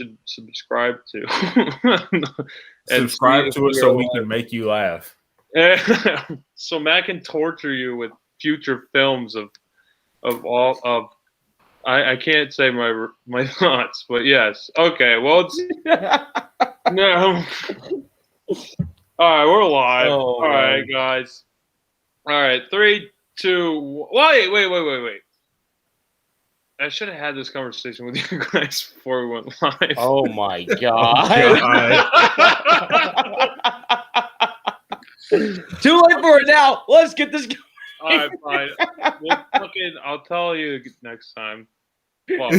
should subscribe to. And see Subscribe if to it we're so we alive. can make you laugh. So Matt can torture you with future films of all of. I can't say my thoughts, but yes. Okay, well it's no. All right, we're live. Oh, All right, man. guys. All right, 3, 2. Wait. I should have had this conversation with you guys before we went live. Oh my god. Too late for it now. Let's get this going. All right, fine. I'll tell you next time. Well,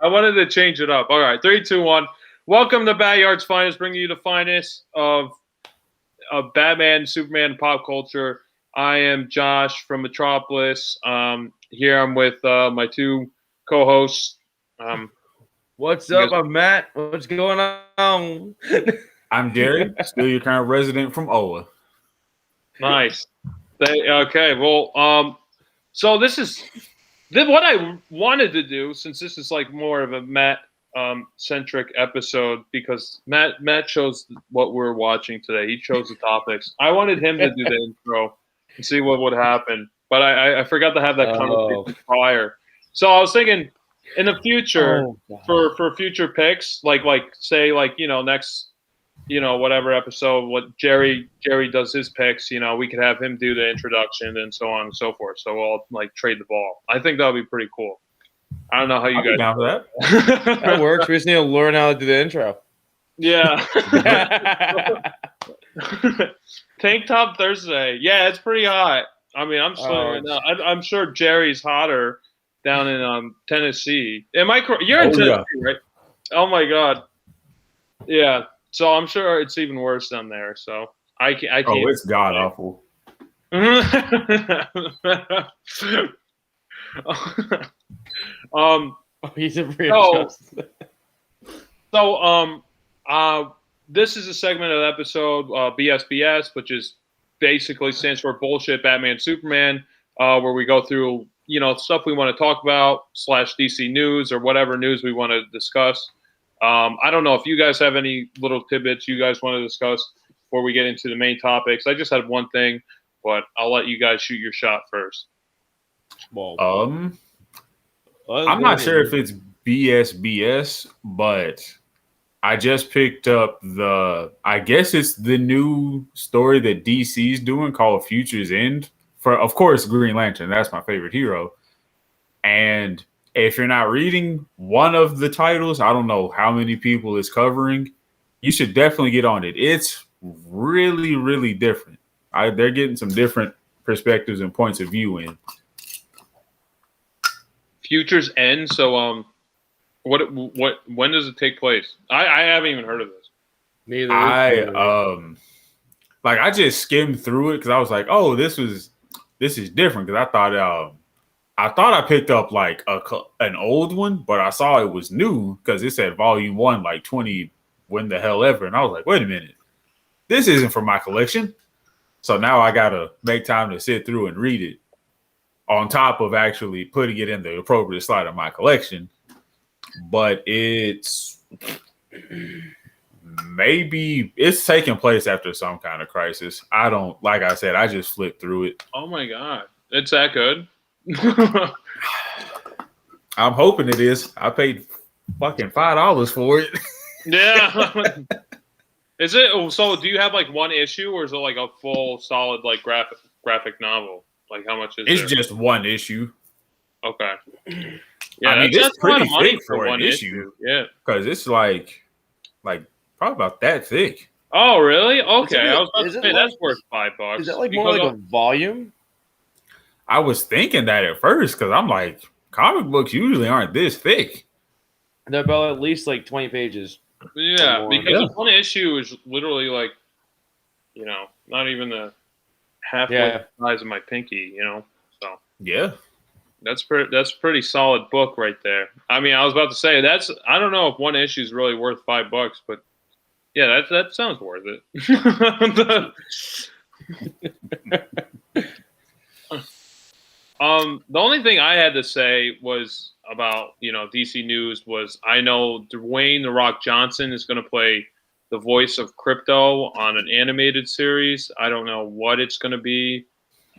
I wanted to change it up. All right, 3, 2, 1. Welcome to BatYard's Finest, bringing you the finest of Batman, Superman, pop culture. I am Josh from Metropolis. Here I'm with my two co-hosts. What's up? I'm Matt. What's going on? I'm Jerry, still your current resident from Ola. Nice. Okay, well, so this is what I wanted to do, since this is like more of a Matt centric episode, because Matt chose what we're watching today. He chose the topics. I wanted him to do the intro and see what would happen, but I forgot to have that conversation prior. So I was thinking in the future for future picks, like say next whatever episode, what Jerry does his picks, we could have him do the introduction and so on and so forth. So we'll like trade the ball. I think that would be pretty cool. I don't know how you guys down for that. That works. We just need to learn how to do the intro. Yeah. Tank Top Thursday. Yeah, it's pretty hot. I mean, I'm sure I'm sure Jerry's hotter down in Tennessee. Am I correct? You're in Tennessee, right? Oh my God. Yeah. So I'm sure it's even worse down there. So I can't. Oh, it's god awful. He's a real this is a segment of the episode, BSBS, which is basically stands for Bullshit Batman Superman, where we go through stuff we want to talk about / DC news or whatever news we want to discuss. I don't know if you guys have any little tidbits you guys want to discuss before we get into the main topics. I just had one thing, but I'll let you guys shoot your shot first. Well, I'm not sure if it's BSBS, but I just picked up I guess it's the new story that DC's doing called Future's End for, of course, Green Lantern. That's my favorite hero. And if you're not reading one of the titles, I don't know how many people it's covering. You should definitely get on it. It's really, really different. They're getting some different perspectives and points of view in. Future's End. So, when does it take place? I haven't even heard of this. Neither. I just skimmed through it because I was like, oh, this is different, because I thought I picked up like an old one, but I saw it was new because it said volume 1, like 20 when the hell ever, and I was like, wait a minute, this isn't for my collection. So now I gotta make time to sit through and read it, on top of actually putting it in the appropriate slot of my collection. But it's taking place after some kind of crisis. Like I said, I just flipped through it. Oh my God, it's that good? I'm hoping it is. I paid fucking $5 for it. Yeah. Is it? So do you have like one issue, or is it like a full solid like graphic novel? Like how much is it? It's just one issue. Okay. Yeah, I mean, it's pretty thick for one issue. Yeah, because it's like probably about that thick. Oh, really? Okay, I was about to say that's worth $5. Is that like more like a volume? I was thinking that at first because I'm like, comic books usually aren't this thick. They're about at least like 20 pages. Yeah, because one issue is literally like, not even the halfway size of my pinky. So yeah. That's pretty solid book right there. I mean, I was about to say I don't know if one issue is really worth $5, but yeah, that sounds worth it. The only thing I had to say was about DC News was I know Dwayne The Rock Johnson is going to play the voice of Crypto on an animated series. I don't know what it's going to be.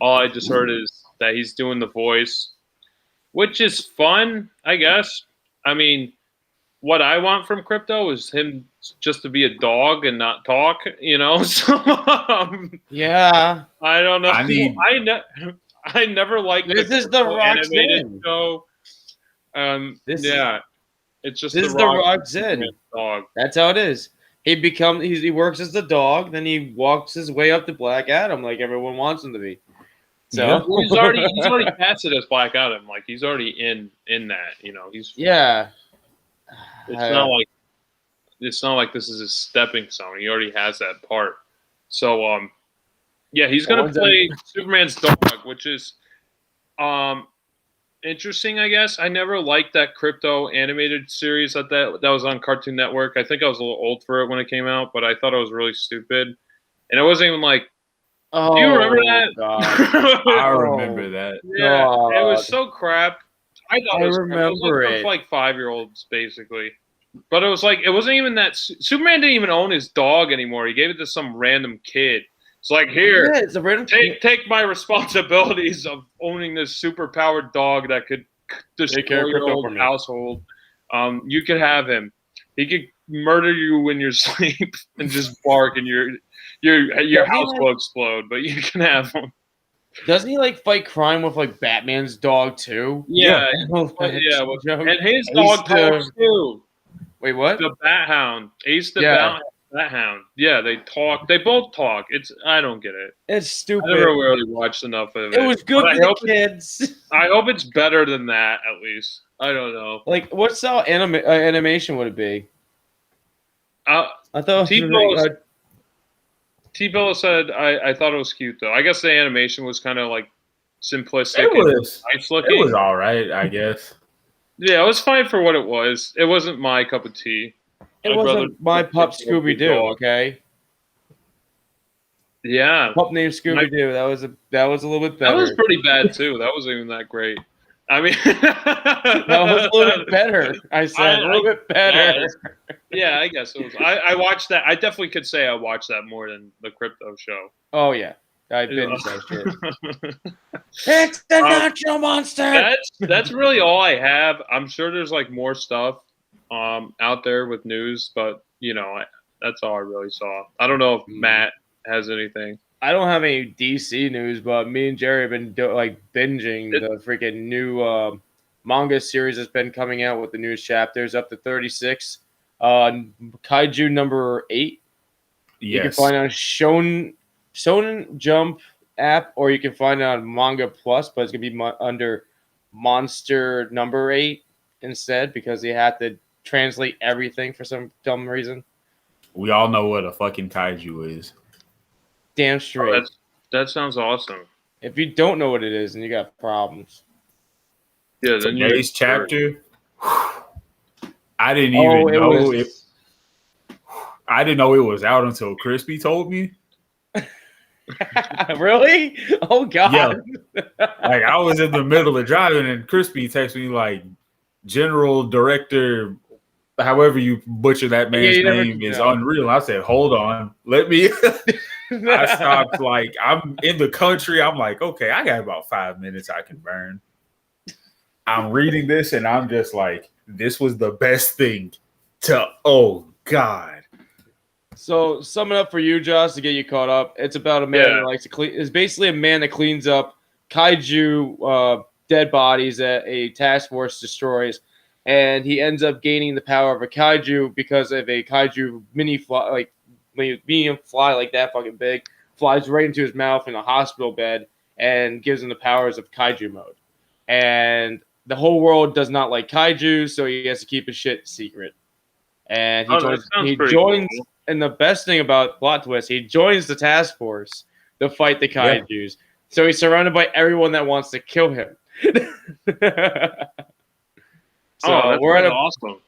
All I just heard is that he's doing the voice, which is fun, I guess. I mean, what I want from Crypto is him just to be a dog and not talk, So Yeah. I don't know. I I never liked This is the Rock's animated name. show. It's just This the is the Rock Rock's in. dog. That's how it is. He works as the dog, then he walks his way up to Black Adam like everyone wants him to be. So Yeah. Well, he's already casted as Black Adam. Like he's already in that. He's yeah. It's not like this is a stepping stone. He already has that part. So yeah, he's gonna play Superman's dog, which is interesting, I guess. I never liked that Crypto animated series that was on Cartoon Network. I think I was a little old for it when it came out, but I thought it was really stupid. And it wasn't even like, oh, do you remember that? I remember that. Yeah, God. It was so crap. I thought it was crap. It was remember like it. for like 5-year-olds, basically. But it was like, it wasn't even that. Superman didn't even own his dog anymore. He gave it to some random kid. It's like, here, Yeah, it's a random take my responsibilities of owning this super powered dog that could destroy your whole household. You could have him. He could murder you in your sleep and just bark, and your house will explode. But you can have him. Doesn't he like fight crime with like Batman's dog too? Yeah, yeah. And his dog talks too. Wait, what? The Bat Hound, Ace the Bat Hound. Yeah, they talk. They both talk. I don't get it. It's stupid. I never really watched enough of it. It was good for the kids. I hope it's better than that, at least. I don't know. Like, what style animation would it be? I thought T-Bill said I thought it was cute though. I guess the animation was kind of like simplistic. It was nice looking. It was all right, I guess. Yeah, it was fine for what it was. It wasn't my cup of tea. It wasn't my pup Scooby-Doo, okay? Yeah. Pup named Scooby-Doo. That was a little bit better. That was pretty bad too. That wasn't even that great. I mean, that was a little bit better. I said a little bit better. Yeah, I guess it was. I watched that. I definitely could say I watched that more than the Crypto show. Oh yeah, I binged that shit. It's the Nacho Monster. That's really all I have. I'm sure there's like more stuff out there with news, but that's all I really saw. I don't know if Matt has anything. I don't have any DC news, but me and Jerry have been binging the freaking new manga series that's been coming out with the newest chapters up to 36. Kaiju number 8. Yes. You can find it on Shonen Jump app, or you can find it on Manga Plus, but it's gonna be under Monster number 8 instead because they have to translate everything for some dumb reason. We all know what a fucking kaiju is. Damn straight. That sounds awesome. If you don't know what it is, then you got problems. Yeah, today's chapter. I didn't even know it. I didn't know it was out until Crispy told me. Really? Oh God! Yeah. Like I was in the middle of driving, and Crispy texted me like, "General Director, however you butcher that man's name is unreal." I said, "Hold on, let me." I stopped. Like I'm in the country. I'm like, okay, I got about 5 minutes I can burn. I'm reading this, and I'm just like, this was the best thing to. Oh God. So, sum it up for you, Josh, to get you caught up. It's about a man that likes to clean. It's basically a man that cleans up kaiju dead bodies that a task force destroys, and he ends up gaining the power of a kaiju because of a kaiju mini fly, like medium fly, like that fucking big, flies right into his mouth in a hospital bed and gives him the powers of kaiju mode. And the whole world does not like kaiju, so he has to keep his shit secret. And he joins. Cool. And the best thing about plot twist, he joins the task force to fight the kaijus. Yeah. So he's surrounded by everyone that wants to kill him. Awesome.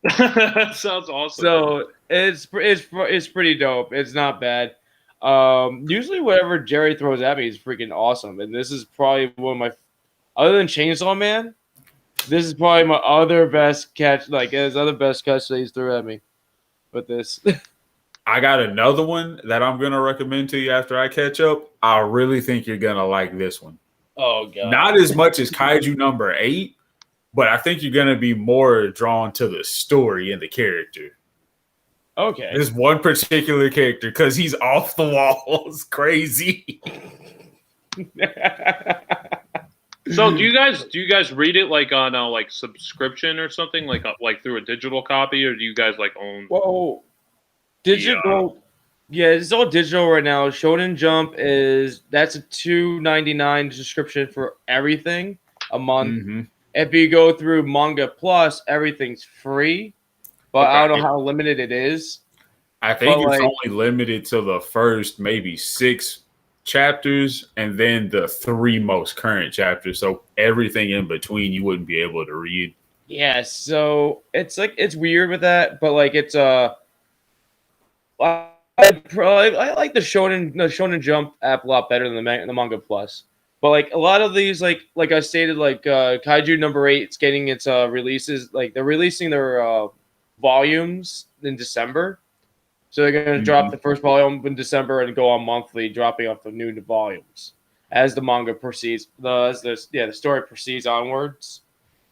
That sounds awesome. So it's pretty dope. It's not bad. Usually whatever Jerry throws at me is freaking awesome. And this is probably one of my other than Chainsaw Man, this is probably my other best catch. Like his other best catch that he's threw at me with this. I got another one that I'm gonna recommend to you after I catch up. I really think you're gonna like this one. Oh god! Not as much as Kaiju number 8, but I think you're gonna be more drawn to the story and the character. Okay. This one particular character, because he's off the walls, crazy. So do you guys read it like on a like subscription or something, like through a digital copy, or do you guys like own? Whoa, digital. Yeah, it's all digital right now. Shonen Jump that's a $2.99 subscription for everything a month. Mm-hmm. If you go through Manga Plus, everything's free, but I don't know how limited it is. I think it's only limited to the first maybe 6 chapters and then the 3 most current chapters. So everything in between you wouldn't be able to read. Yeah, so it's weird with that, but like it's I like the Shonen Jump app a lot better than the Manga Plus. But like a lot of these, like I stated, like Kaiju number 8, it's getting its releases. Like they're releasing their volumes in December, so they're going to drop the first volume in December and go on monthly, dropping off the new volumes as the manga proceeds. The story proceeds onwards.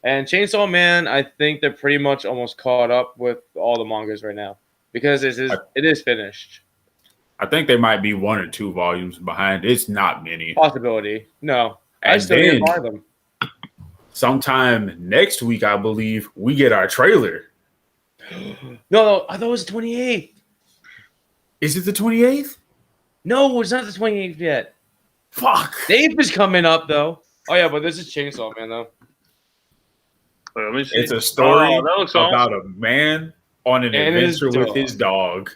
And Chainsaw Man, I think they're pretty much almost caught up with all the mangas right now because it is finished. I think they might be 1 or 2 volumes behind. It's not many. Possibility. No. And I still didn't buy them. Sometime next week, I believe, we get our trailer. No, I thought it was the 28th. Is it the 28th? No, it's not the 28th yet. Fuck. Dave is coming up, though. Oh, yeah, but this is Chainsaw Man, though. Wait, let me see. It's a story awesome. about a man on an adventure with his dog.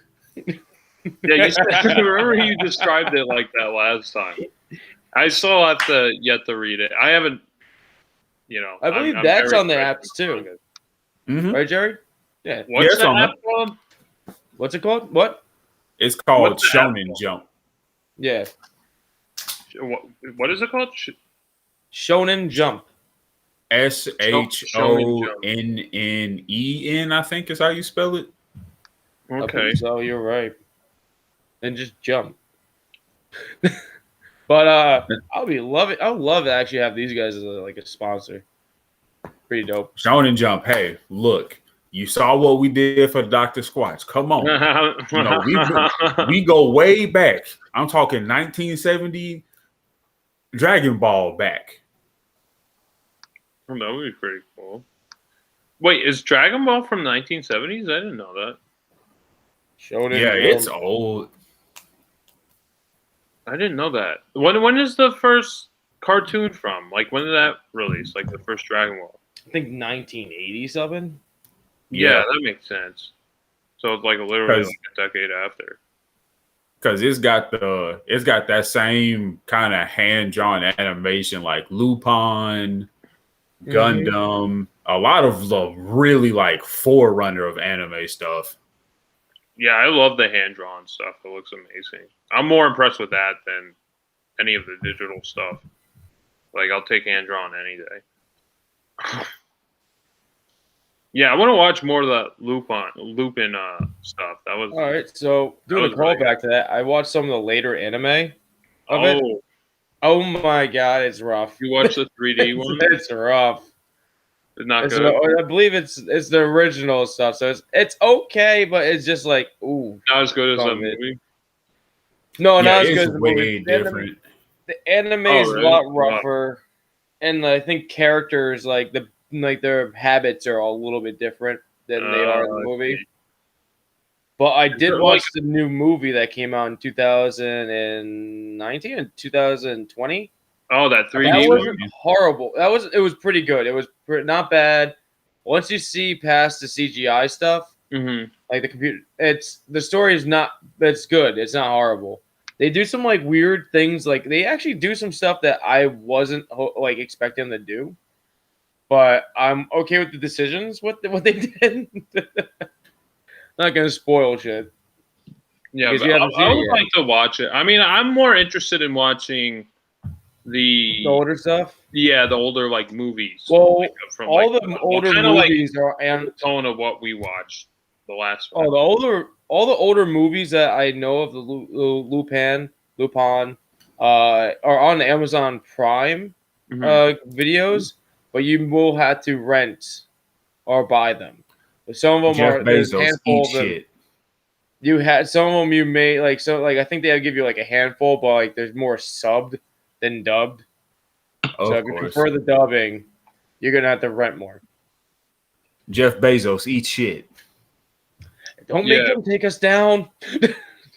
Yeah, remember you described it like that last time. I still have yet to read it. I haven't, I believe that's on the apps too. Mm-hmm. Right, Jerry? Yeah. What's the app called? What's it called? What? It's called Shonen Jump. Yeah. What is it called? Shonen Jump. SHONNEN, I think is how you spell it. Okay. So you're right. And just jump. But I would love to actually have these guys as a sponsor. Pretty dope. Shonen Jump. Hey, look, you saw what we did for Dr. Squatch. Come on. We go way back. I'm talking 1970 Dragon Ball back. That would be pretty cool. Wait, is Dragon Ball from 1970s? I didn't know that. It's old. I didn't know that. When is the first cartoon from? Like, when did that release? Like, the first Dragon Ball? I think 1987. Yeah, that makes sense. So it's like literally like a decade after. Because it's got that same kind of hand-drawn animation like Lupin, Gundam, a lot of the really like forerunner of anime stuff. Yeah, I love the hand-drawn stuff. It looks amazing. I'm more impressed with that than any of the digital stuff. Like, I'll take hand-drawn any day. Yeah, I want to watch more of the Lupin stuff. That was all right. So doing a callback to that, I watched some of the later anime of it. Oh my god, it's rough. You watched the 3D one? It's rough. It's not good. I believe it's the original stuff, so it's okay, but it's just like ooh, not as good as the movie. No, not as good as the way movie. Different. The anime is a lot rougher, and I think characters like their habits are a little bit different than they are in the movie. But I did watch the new movie that came out in 2019 and 2020. Oh, that 3D that wasn't horrible. It was pretty good. It was not bad. Once you see past the CGI stuff, like the computer, the story is not. That's good. It's not horrible. They do some like weird things. Like they actually do some stuff that I wasn't like expecting them to do. But I'm okay with the decisions. What they did. Not gonna spoil shit. Yeah, but I would like to watch it. I mean, I'm more interested in watching the older stuff. Yeah, the older like movies. Well, like, from all like, the older movies are and the tone of what we watched. The last one. All the older movies that I know of, the Lupin, are on Amazon Prime videos, but you will have to rent or buy them. Some of them Jeff there's a Bezos handful of them. shit. You had some of them you may like. So like I think they'll give you like a handful, but like there's more subbed than dubbed. So if you prefer the dubbing, you're gonna have to rent more. Jeff Bezos eat shit. Don't make them take us down.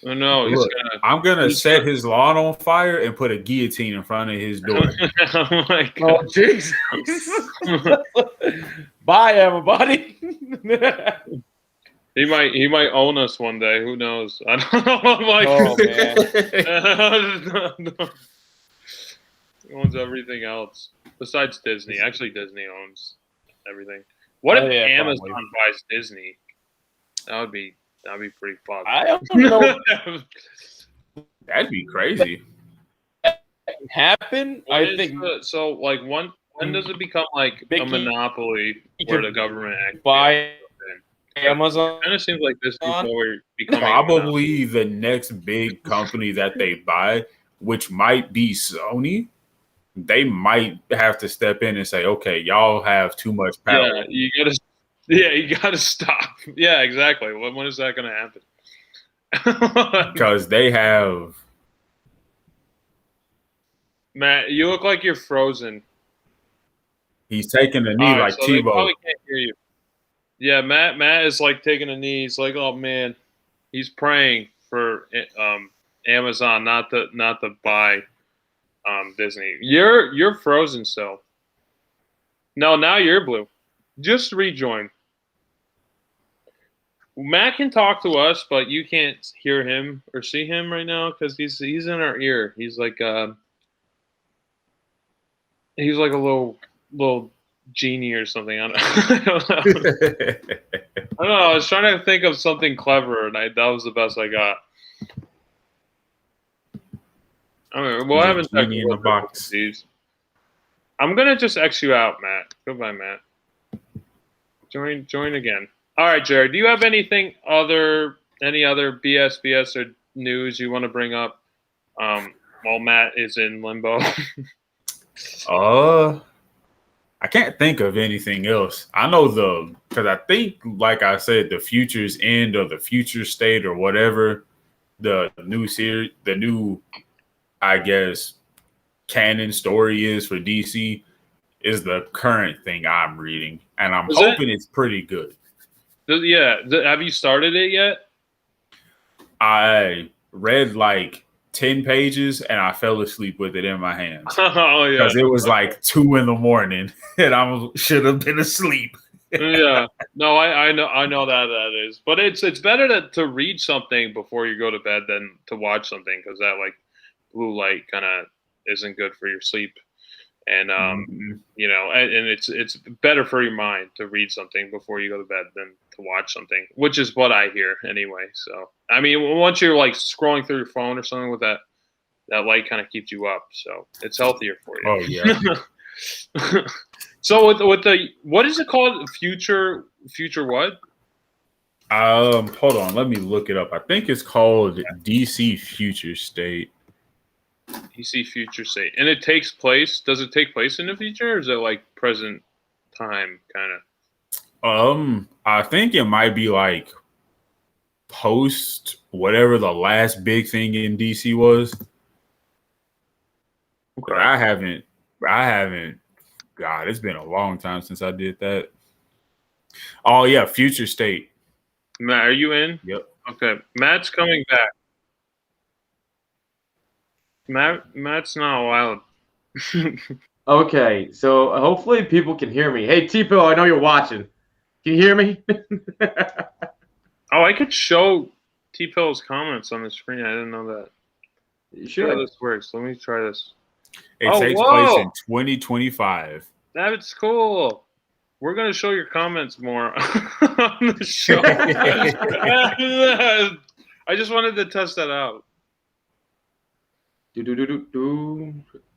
Oh, no, look, I'm gonna set his lawn on fire and put a guillotine in front of his door. Oh my God. Oh Jesus! Bye, everybody. He might own us one day. Who knows? I don't know. No. He owns everything else besides Disney. Actually, Disney owns everything. What if Amazon buys Disney? That'd be pretty fun. I don't know. That'd be crazy. Happen? I think so. Like, when does it become like a monopoly where the government buy Amazon? It kind of seems like this is where becoming probably the next big company that they buy, which might be Sony. They might have to step in and say, "Okay, y'all have too much power." You gotta stop. Yeah, exactly. When is that going to happen? Because they have. Matt, you look like you're frozen. He's taking a knee like so Tebow. They probably can't hear you. Yeah, Matt is like taking a knee. He's like, oh man, he's praying for Amazon not to buy Disney. You're frozen still. No, now you're blue. Just rejoin. Matt can talk to us, but you can't hear him or see him right now because he's in our ear. He's like a little genie or something. I don't know. I was trying to think of something clever, and that was the best I got. I mean, we'll have a genie in the box. I'm gonna just X you out, Matt. Goodbye, Matt. Join again. All right, Jared. Do you have any other BS or news you want to bring up while Matt is in limbo? I can't think of anything else. I know because I think, like I said, the Future's End or the Future State or whatever the new series, the new, I guess, canon story is for DC is the current thing I'm reading, and I'm hoping it's pretty good. Yeah, have you started it yet? I read like 10 pages and I fell asleep with it in my hands. Oh yeah, because it was like 2 a.m. and I should have been asleep. Yeah, no, I know that is, but it's better to read something before you go to bed than to watch something because that like blue light kind of isn't good for your sleep. And and it's better for your mind to read something before you go to bed than to watch something, which is what I hear anyway. So I mean, once you're like scrolling through your phone or something with that light kind of keeps you up, so it's healthier for you. Oh yeah. So with the what is it called? Future what? Hold on, let me look it up. I think it's called DC Future State. DC Future State, and it takes place. Does it take place in the future, or is it like present time kind of? I think it might be like post whatever the last big thing in DC was. Okay. But I haven't. God, it's been a long time since I did that. Oh yeah, Future State. Matt, are you in? Yep. Okay, Matt's coming back. Matt's not allowed. Okay, so hopefully people can hear me. Hey, T-Pill, I know you're watching. Can you hear me? Oh, I could show T-Pill's comments on the screen. I didn't know that. You should. How this works. Let me try this. It takes place in 2025. That's cool. We're going to show your comments more on the show. I just wanted to test that out.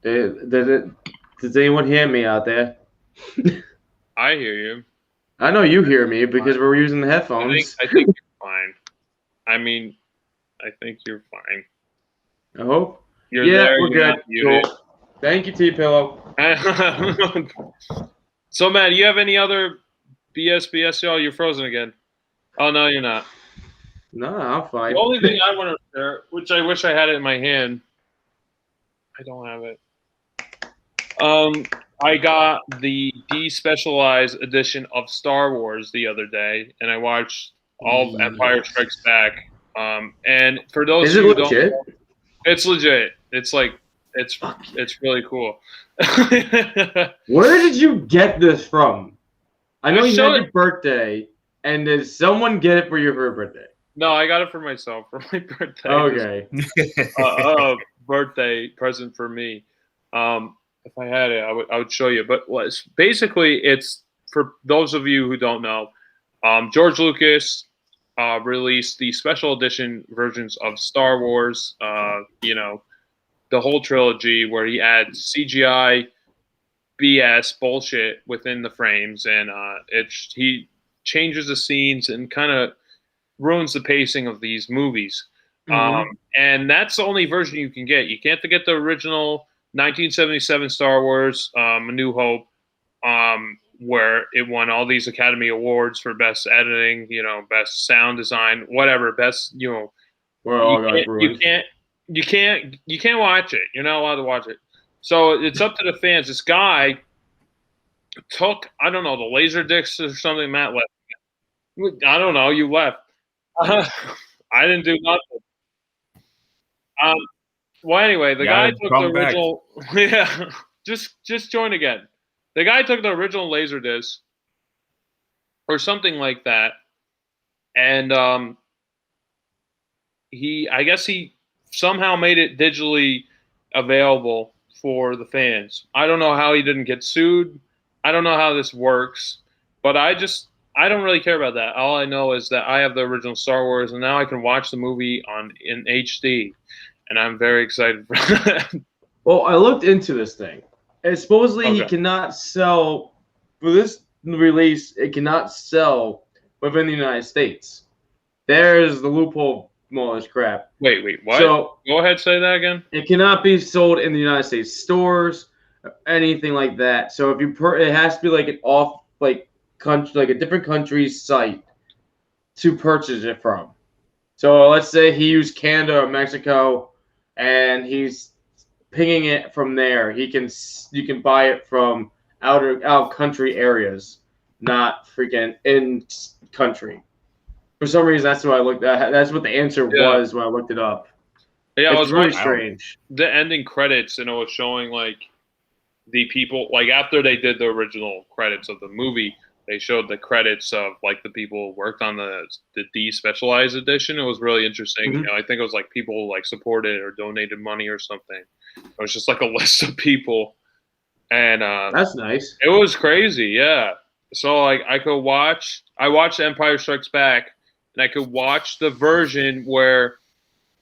Does anyone hear me out there? I hear you. I know you hear me because we're using the headphones. I think you're fine. I mean, I think you're fine. I hope. You're there. We're You're good. muted. Cool. Thank you, T-Pillow. So, Matt, do you have any other BS? Oh, you're frozen again. Oh, no, you're not. No, I'm fine. The only thing I want to share, which I wish I had it in my hand, I don't have it. I got the despecialized edition of Star Wars the other day, and I watched all of Empire Strikes Back. And for those who don't know, it's legit. It's like it's really cool. Where did you get this from? I know you had your it. birthday, and did someone get it for your birthday? No, I got it for myself for my birthday. Okay. Birthday present for me. If I had it, I would show you. But basically, it's for those of you who don't know, George Lucas released the special edition versions of Star Wars. The whole trilogy where he adds CGI, BS bullshit within the frames, and he changes the scenes and kind of ruins the pacing of these movies. And that's the only version you can get. You can't get the original 1977 Star Wars, A New Hope, where it won all these Academy Awards for best editing, best sound design, whatever, best, you can't watch it. You're not allowed to watch it. So it's up to the fans. This guy took, I don't know, the laser discs or something. Matt left. I don't know. You left. I didn't do nothing. Well, anyway, the guy took the original. Yeah, just join again. The guy took the original Laserdisc or something like that, and I guess he somehow made it digitally available for the fans. I don't know how he didn't get sued. I don't know how this works, but I don't really care about that. All I know is that I have the original Star Wars, and now I can watch the movie in HD. And I'm very excited for that. Well, I looked into this thing. And supposedly he cannot sell, for this release, it cannot sell within the United States. There's the loophole, more of this crap. Wait, what? So, go ahead, say that again. It cannot be sold in the United States stores, anything like that. So if it has to be like country, like a different country's site to purchase it from. So let's say he used Canada or Mexico, and he's pinging it from there. You can buy it from out of country areas, not freaking in country. For some reason, that's what I looked at. That's what the answer was when I looked it up. Yeah, it's really strange. The ending credits, it was showing like the people, like after they did the original credits of the movie, they showed the credits of like the people who worked on the despecialized edition. It was really interesting. I think it was like people like supported or donated money or something. It was just like a list of people, and that's nice. It was crazy, yeah. So like I watched Empire Strikes Back, and I could watch the version where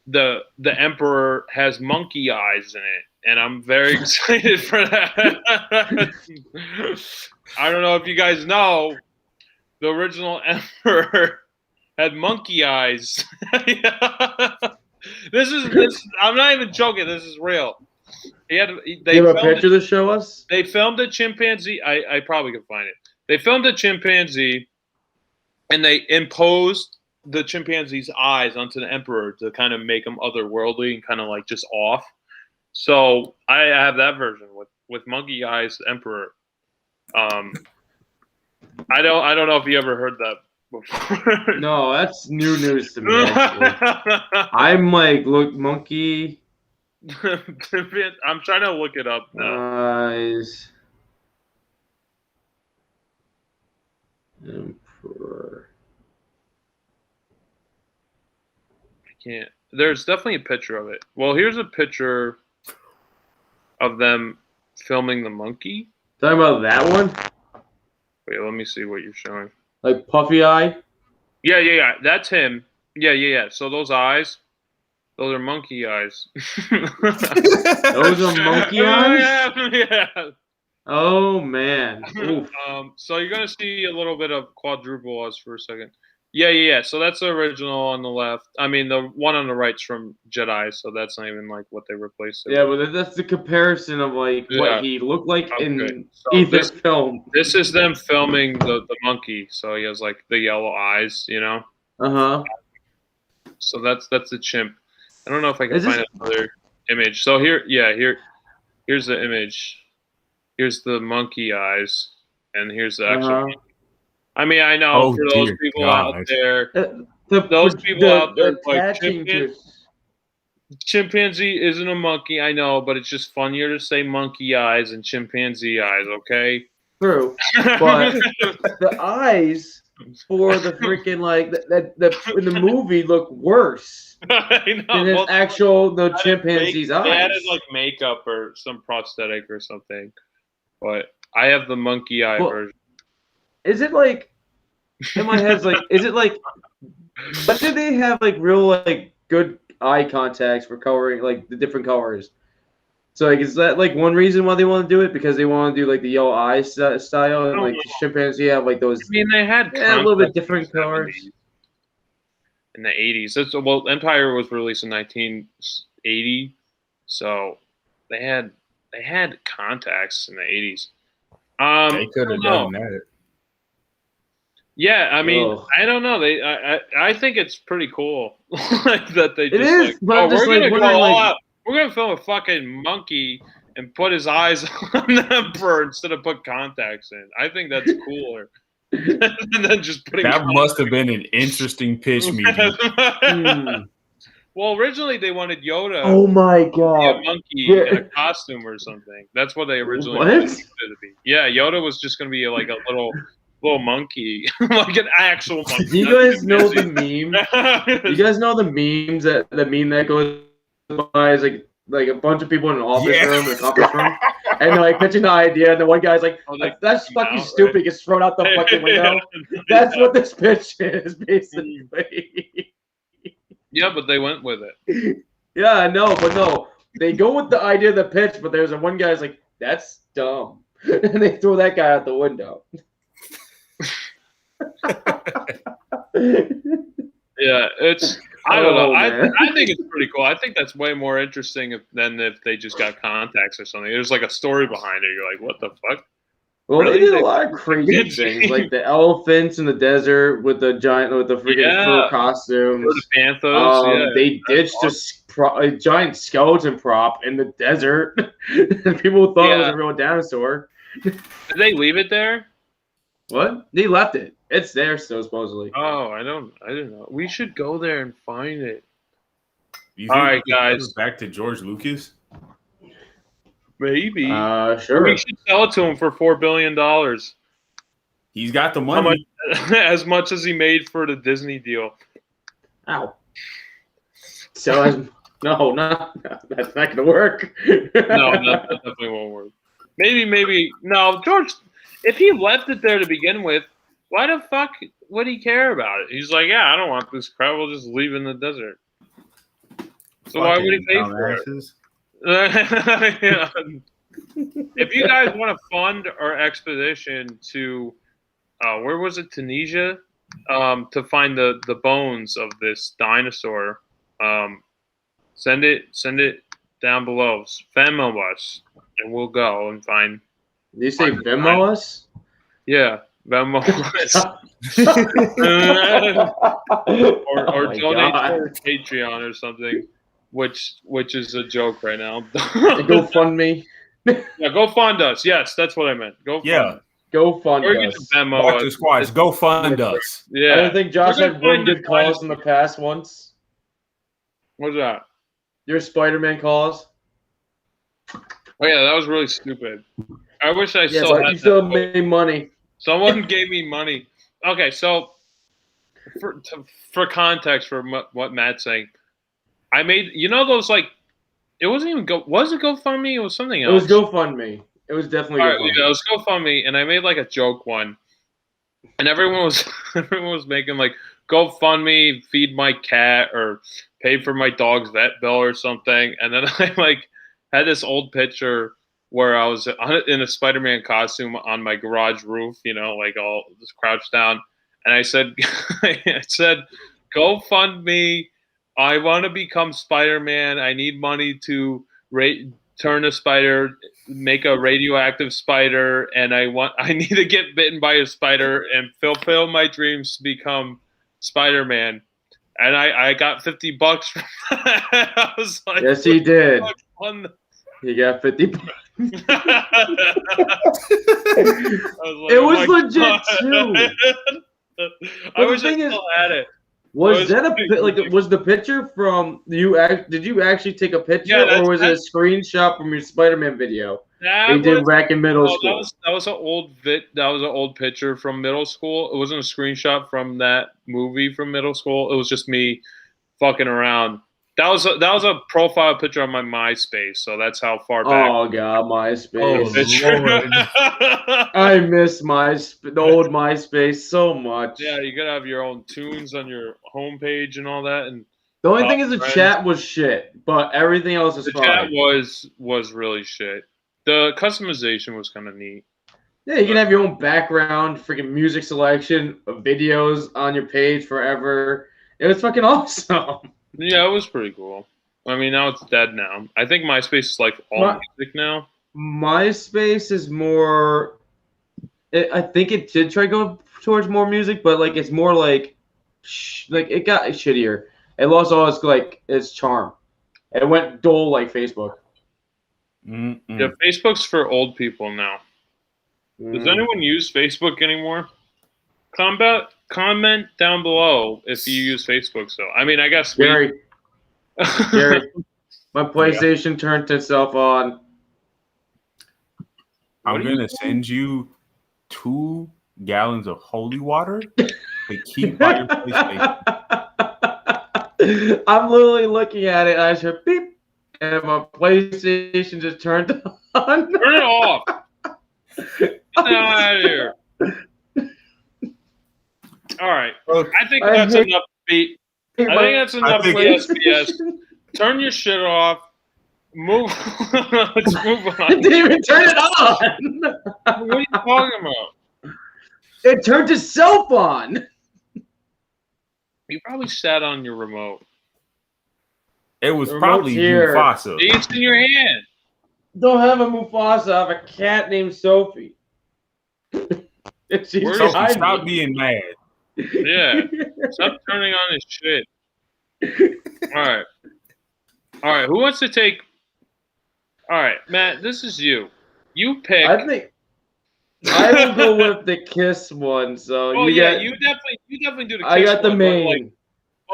the Emperor has monkey eyes in it. And I'm very excited for that. I don't know if you guys know, the original Emperor had monkey eyes. This. I'm not even joking. This is real. They have a picture to show us? They filmed a chimpanzee. I probably could find it. They filmed a chimpanzee, and they imposed the chimpanzee's eyes onto the Emperor to kind of make him otherworldly and kind of like just off. So I have that version with monkey eyes Emperor. I don't know if you ever heard that before. No, that's new news to me. I'm like, look, monkey. I'm trying to look it up now. Eyes. Emperor. I can't. There's definitely a picture of it. Well, here's a picture of them filming the monkey. Talking about that one? Wait, let me see what you're showing. Like puffy eye? Yeah. That's him. Yeah. So those eyes, Those are monkey eyes. Those are monkey eyes? Yeah. Oh, man. So you're going to see a little bit of quadruple us for a second. Yeah. So that's the original on the left. I mean, the one on the right's from Jedi, so that's not even like what they replaced it with. But that's the comparison of like what he looked like in either film. This is them filming the monkey, so he has like the yellow eyes, you know. So that's the chimp. I don't know if I can find another image. So here's the image. Here's the monkey eyes, and here's the actual. I mean, I know for those people out there, like chimpanzee isn't a monkey. I know, but it's just funnier to say monkey eyes and chimpanzee eyes. Okay. True, but the eyes for the freaking like that in the movie look worse than the chimpanzee's eyes. They added like makeup or some prosthetic or something, but I have the monkey eye version. Is it like in my head? Like, is it like? But did they have like real like good eye contacts for coloring like the different colors? So like, is that like one reason why they want to do it? Because they want to do like the yellow eye style, and like the chimpanzee have like those. I mean, they had a little bit different colors in the 80s. Well, Empire was released in 1980, so they had contacts in the 80s. They could have done that. Yeah, I mean, I don't know. I think it's pretty cool that they just. It is, but we're gonna go all out. We're gonna film a fucking monkey and put his eyes on the Emperor instead of put contacts in. I think that's cooler than just putting. That must have been an interesting pitch meeting. Well, originally they wanted Yoda. Oh my god! A monkey in a costume or something. That's what they originally wanted it to be. Yeah, Yoda was just gonna be like a little monkey, like an actual monkey. Do you guys know the meme? You guys know the memes the meme that goes by is like a bunch of people in an office room, a conference room, and they're like pitching the idea, and the one guy's like, "That's fucking stupid." Right? Gets thrown out the fucking window. That's what this pitch is, basically. Yeah, but they went with it. Yeah, I know, but no, they go with the idea of the pitch, but there's one guy's like, "That's dumb," and they throw that guy out the window. Yeah, I don't know. I think it's pretty cool. I think that's way more interesting than if they just got contacts or something. There's like a story behind it. You're like, what the fuck? Well, really? They did a lot of crazy things, like the elephants in the desert with the freaking fur costumes. The panthers. They ditched a giant skeleton prop in the desert, and people thought it was a real dinosaur. Did they leave it there? What? They left it. It's there still, supposedly. Oh, I didn't know. We should go there and find it. All right, guys. Back to George Lucas. Maybe. Sure. We should sell it to him for $4 billion. He's got the money. As much as he made for the Disney deal. Ow. So, no, that's not going to work. No, that definitely won't work. Maybe. No, George, if he left it there to begin with, why the fuck would he care about it? He's like, yeah, I don't want this crap. We'll just leave in the desert. So why would he pay for it? Yeah. If you guys want to fund our expedition to, where was it, Tunisia, to find the bones of this dinosaur, send it down below. Venmo us, and we'll go and find. Did you say Venmo us? Yeah. Venmo or donate to Patreon or something, which is a joke right now. Go fund me. Yeah, go fund us. Yes, that's what I meant. Go fund us. Venmo us. Squads, go fund us. Yeah. I don't think Josh had one good calls in the past once. What's that? Your Spider-Man calls. Oh yeah, that was really stupid. I wish I still had. You still made money. Someone gave me money. Okay, so for context for what Matt's saying, I made those like it wasn't even was it GoFundMe? It was something else. It was GoFundMe. It was definitely GoFundMe. Yeah, it was GoFundMe, and I made like a joke one, and everyone was making like GoFundMe, feed my cat or paid for my dog's vet bill or something, and then I like had this old picture where I was in a Spider-Man costume on my garage roof, like all just crouched down, and I said, I said, "Go fund me. I want to become Spider-Man. I need money to turn a spider, make a radioactive spider, and I need to get bitten by a spider and fulfill my dreams to become Spider-Man." And I got $50 from that. I was like, yes, he did. He got 50 bucks. It was legit too. I wish I still had it. Was the picture from you? Did you actually take a picture, or was it a screenshot from your Spider-Man video? They did back in middle school. That was an old That was an old picture from middle school. It wasn't a screenshot from that movie from middle school. It was just me fucking around. That was a profile picture on my MySpace, so that's how far back. Oh god, MySpace! Oh, Lord. I miss the old MySpace so much. Yeah, you gotta have your own tunes on your homepage and all that. And the only thing is the chat was shit, but everything else is fine. The chat was really shit. The customization was kind of neat. Yeah, you can have your own background, freaking music selection, videos on your page forever. It was fucking awesome. Yeah, it was pretty cool. I mean, now it's dead now. I think MySpace is like all music now. MySpace is more. I think it did try to go towards more music, but like it's more like it got shittier. It lost all its charm. It went dull like Facebook. Yeah, Facebook's for old people now. Does anyone use Facebook anymore? Comment down below if you use Facebook. So, I mean, I guess Gary, my PlayStation turned itself on. I'm gonna send you 2 gallons of holy water to keep by your PlayStation. I'm literally looking at it. And I said beep, and my PlayStation just turned on. Turn it off. Get out of here. All right. I think that's enough beat. I think that's enough BS. Turn your shit off. Move. Let's move on. I didn't even turn it on. What are you talking about? It turned itself on. You probably sat on your remote. It was probably Mufasa. It's in your hand. Don't have a Mufasa. I have a cat named Sophie. Sophie, stop being mad. Yeah. Stop turning on his shit. All right. Who wants to take? All right, Matt. This is you. You pick. I think I will go with the Kiss one. So you definitely do the Kiss. I got the main.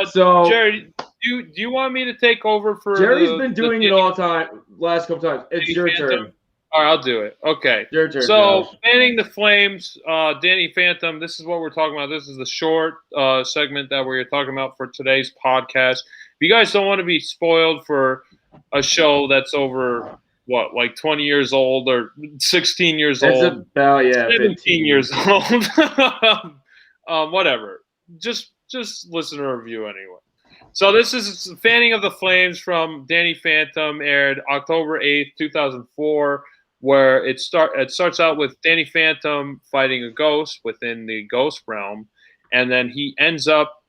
So Jerry, do you want me to take over for? Jerry's been doing it all the time. Last couple times. It's your turn. All right, I'll do it. Okay. Your turn. So, Fanning the Flames, Danny Phantom. This is what we're talking about. This is the short segment that we're talking about for today's podcast. If you guys don't want to be spoiled for a show that's over, like 20 years old or 16 years old? It's about 17 years old. Whatever. Just listen to a review anyway. So this is Fanning of the Flames from Danny Phantom, aired October 8th, 2004. Where it starts out with Danny Phantom fighting a ghost within the ghost realm, and then he ends up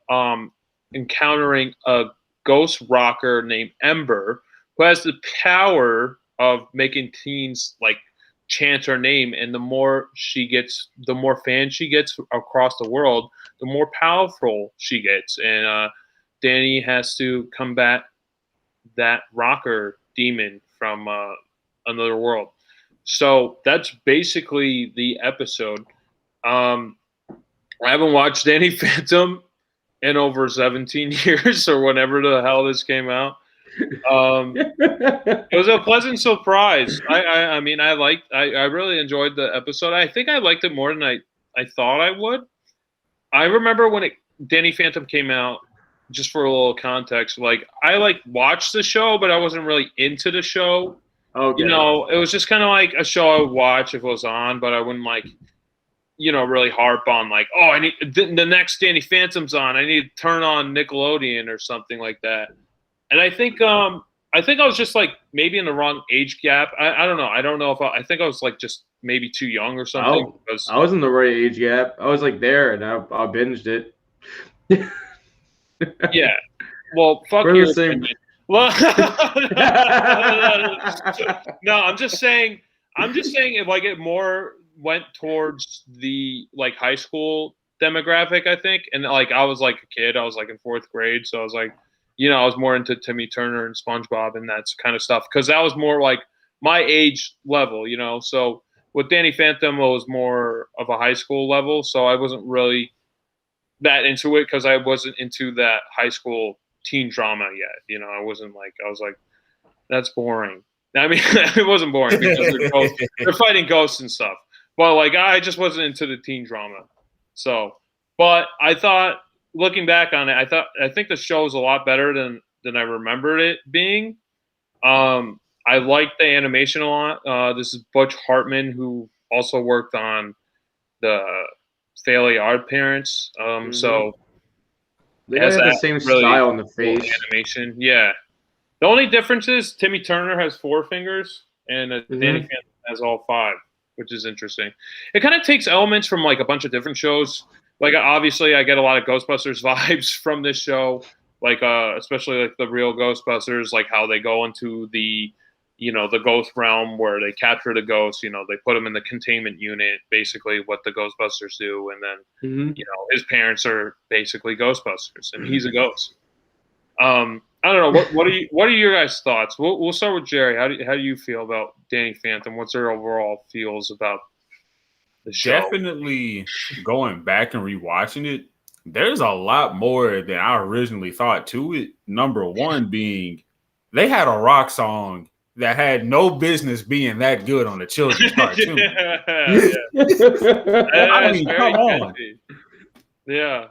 encountering a ghost rocker named Ember, who has the power of making teens like chant her name, and the more fans she gets across the world, the more powerful she gets, and Danny has to combat that rocker demon from another world. So that's basically the episode. I haven't watched Danny Phantom in over 17 years or whenever the hell this came out. It was a pleasant surprise. I mean, I really enjoyed the episode. I think I liked it more than I thought I would. I remember when Danny Phantom came out, just for a little context, I watched the show, but I wasn't really into the show. Okay. It was just kind of like a show I would watch if it was on, but I wouldn't really harp on I need the next Danny Phantom's on. I need to turn on Nickelodeon or something like that. And I think I was just like maybe in the wrong age gap. I don't know. I don't know if I think I was like just maybe too young or something. I was in the right age gap. I was like there, and I binged it. Yeah. Well, fuck We're your the same. opinion. Well, no, I'm just saying if like it more went towards the like high school demographic, I think, and like I was like a kid, I was like in 4th grade, so I was like, I was more into Timmy Turner and SpongeBob and that kind of stuff because that was more like my age level, So with Danny Phantom, it was more of a high school level, so I wasn't really that into it because I wasn't into that high school teen drama yet. I wasn't like I was like, that's boring. I mean, it wasn't boring because they're fighting ghosts and stuff. But like, I just wasn't into the teen drama. So, but I thought, looking back on it, I think the show is a lot better than I remembered it being. I liked the animation a lot. This is Butch Hartman, who also worked on the Fairly Odd Parents. So they have the same style in the face. Animation, yeah. The only difference is Timmy Turner has 4 fingers and Danny Phantom has all 5, which is interesting. It kind of takes elements from like a bunch of different shows. Like obviously, I get a lot of Ghostbusters vibes from this show. Like especially like the real Ghostbusters, like how they go into the the ghost realm where they capture the ghosts. They put them in the containment unit, basically what the Ghostbusters do, and then his parents are basically Ghostbusters, and he's a ghost. I don't know. What are your guys' thoughts? We'll start with Jerry. How do you feel about Danny Phantom? What's your overall feels about the show? Definitely going back and rewatching it. There's a lot more than I originally thought to it. Number one being they had a rock song that had no business being that good on a children's cartoon. I mean, come on. Yeah.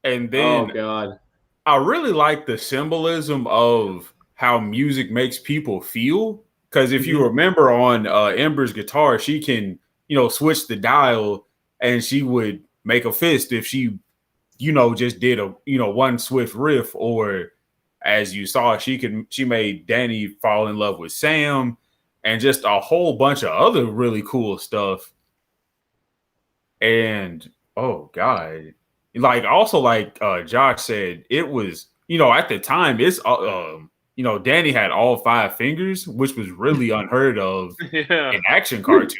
And then, oh god, I really like the symbolism of how music makes people feel. Because if you remember on Ember's guitar, she can, switch the dial and she would make a fist if she, just did a, one swift riff. Or as you saw, she made Danny fall in love with Sam and just a whole bunch of other really cool stuff. And, oh God. Like also like Josh said, it was at the time it's Danny had all 5 fingers, which was really unheard of in action cartoons.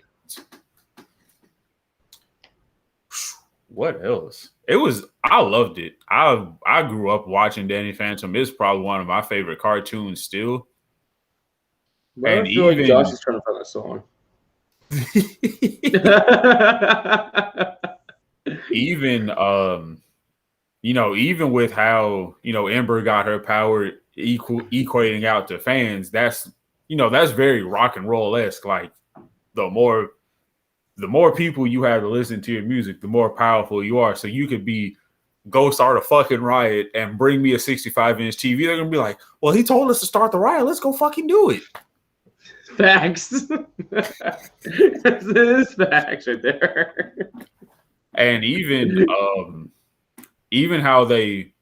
What else? I loved it. I grew up watching Danny Phantom. It's probably one of my favorite cartoons still. And I feel like Josh is trying to find that song. Even even with how Ember got her power equating out to fans, that's very rock and roll-esque. Like the more people you have to listen to your music, the more powerful you are. So you could go start a fucking riot and bring me a 65-inch TV. They're gonna be like, well, he told us to start the riot, let's go fucking do it. Facts. This is facts right there. And even how he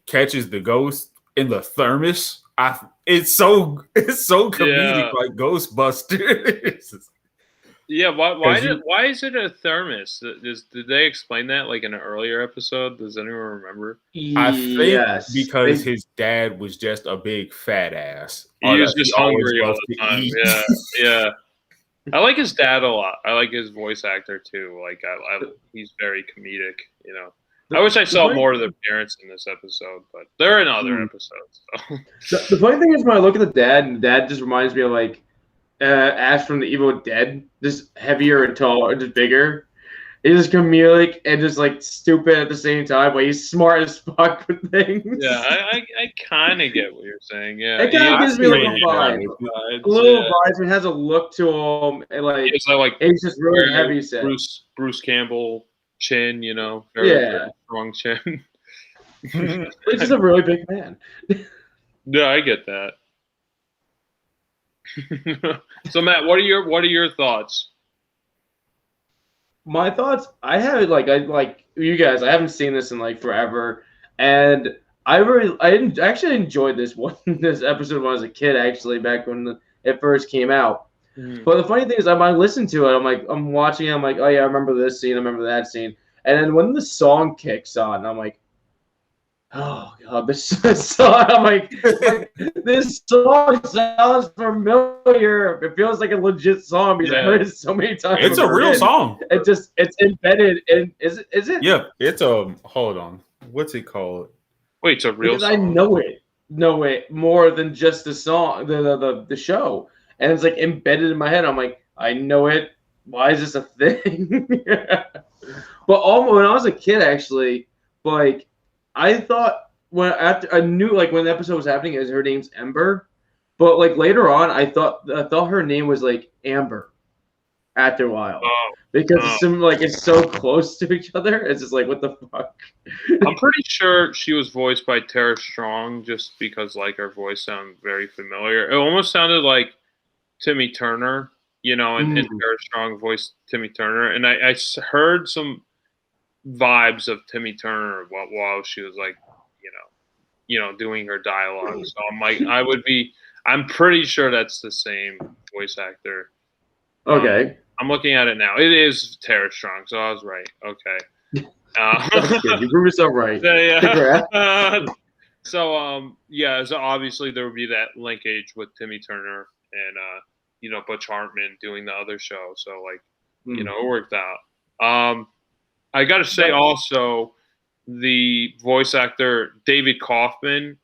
catches the ghost in the thermos. It's so comedic, like Ghostbusters. Yeah, why is it a thermos? Did they explain that like in an earlier episode? Does anyone remember? I think because his dad was just a big fat ass. He was just hungry all the time. Yeah. I like his dad a lot. I like his voice actor too. Like he's very comedic. I wish I saw more of the parents in this episode, but they're in other episodes. So. The funny thing is, when I look at the dad, and the dad just reminds me of like Ash from the Evil Dead, just heavier and taller, just bigger. He's just comedic and just like stupid at the same time, but he's smart as fuck with things. Yeah, I kind of get what you're saying. Yeah, it kind of gives me like a vibe, a little vibe. It has a look to him, and like it's just really heavy set. Bruce Campbell chin, very strong chin. He's just a really big man. Yeah, I get that. So Matt, what are your thoughts? My thoughts, I have like you guys, I haven't seen this in like forever, and I didn't enjoy this episode when I was a kid, actually, back when it first came out. Mm-hmm. But the funny thing is, I listened to it. I'm watching it. I'm like, oh yeah, I remember this scene. I remember that scene. And then when the song kicks on, I'm like, oh god, this song. I'm like, this song sounds familiar. It feels like a legit song because I heard it so many times. It's a real song. It's embedded in. Is it? Yeah, it's a. Hold on. What's it called? Wait, it's a real song. I know it more than just the song, the show, and it's like embedded in my head. I'm like, I know it. Why is this a thing? But when I was a kid, actually, like. I thought I knew like when the episode was happening, is her name's Ember, but like later on, I thought her name was like Amber. After a while, because it's so close to each other, it's just like what the fuck. I'm pretty sure she was voiced by Tara Strong, just because like her voice sounded very familiar. It almost sounded like Timmy Turner, and Tara Strong voiced Timmy Turner, and I heard some vibes of Timmy Turner while she was like, doing her dialogue. So I'm like, I'm pretty sure that's the same voice actor. Okay. I'm looking at it now. It is Tara Strong, so I was right. Okay. You proved yourself right. So obviously there would be that linkage with Timmy Turner and Butch Hartman doing the other show. So like, it worked out. I got to say also, the voice actor David Kaufman,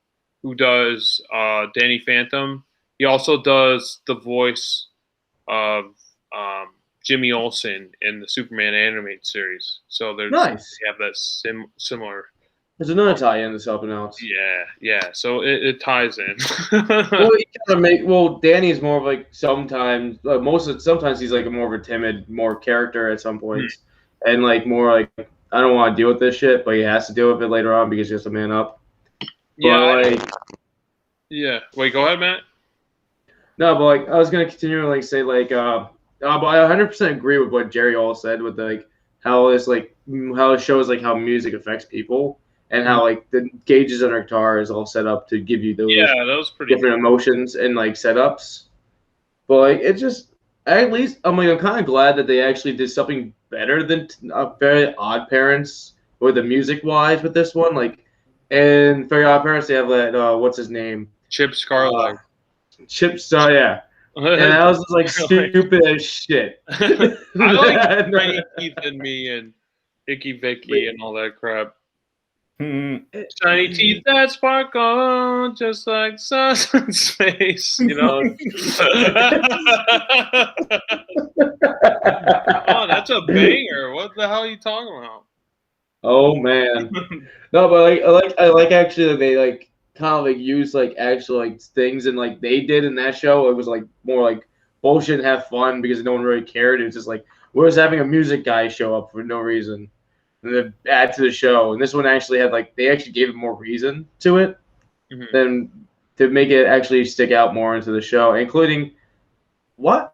who does Danny Phantom, he also does the voice of Jimmy Olsen in the Superman animated series. So they have that similar. There's another tie-in to something else. Yeah. So it ties in. Danny's more of like sometimes he's like more of a timid, more character at some points. And like more like I don't want to deal with this shit, but he has to deal with it later on because he has to man up. Yeah. Wait, go ahead, Matt. No, but like I was gonna continue to like say like but I 100% agree with what Jerry all said with like how it shows like how music affects people and how like the gauges on our guitar is all set up to give you those that was pretty different emotions and like setups. But like it just. At least I'm kind of glad that they actually did something better than Very Odd Parents with the music wise with this one. Like, in Very Odd Parents they have that what's his name? Chip Scarlett. Chip Star, yeah. And that was just like stupid as shit. I like Tiny Teeth and Me and Icky Vicky and all that crap. Shiny teeth that sparkle just like sun in space, Oh, that's a banger. What the hell are you talking about? Oh man. No, but I like actually that they like kind of like use like actual like things and like they did in that show. It was like more like bullshit and have fun because no one really cared. It was just like we're just having a music guy show up for no reason. And add to the show, and this one actually had they actually gave it more reason to it than to make it actually stick out more into the show, including what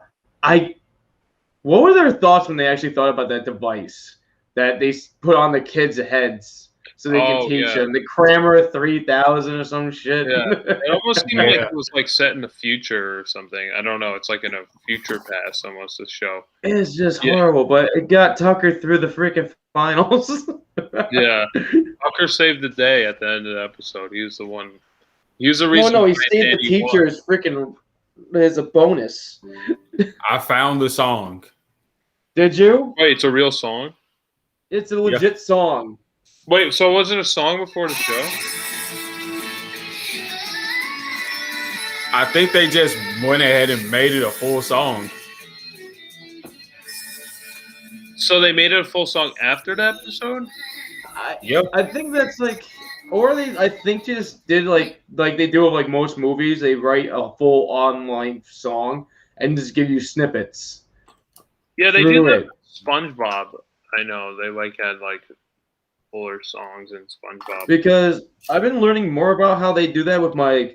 were their thoughts when they actually thought about that device that they put on the kids' heads so they can teach them the Crammer 3000 or some shit. Yeah, it almost seemed like it was like set in the future or something. I don't know. It's like in a future past almost. This show. It's just horrible, but it got Tucker through the freaking finals. Yeah, Tucker saved the day at the end of the episode. He was the one. He was the reason. No, he saved the teachers. Freaking as a bonus. I found the song. Did you? Wait, it's a real song. It's a legit song. Wait, so was it a song before the show? I think they just went ahead and made it a full song. So they made it a full song after the episode? I think that's like, or I think they just did like they do with like most movies. They write a full online song and just give you snippets. Yeah, they do that with SpongeBob. I know they had fuller songs in SpongeBob. Because I've been learning more about how they do that with my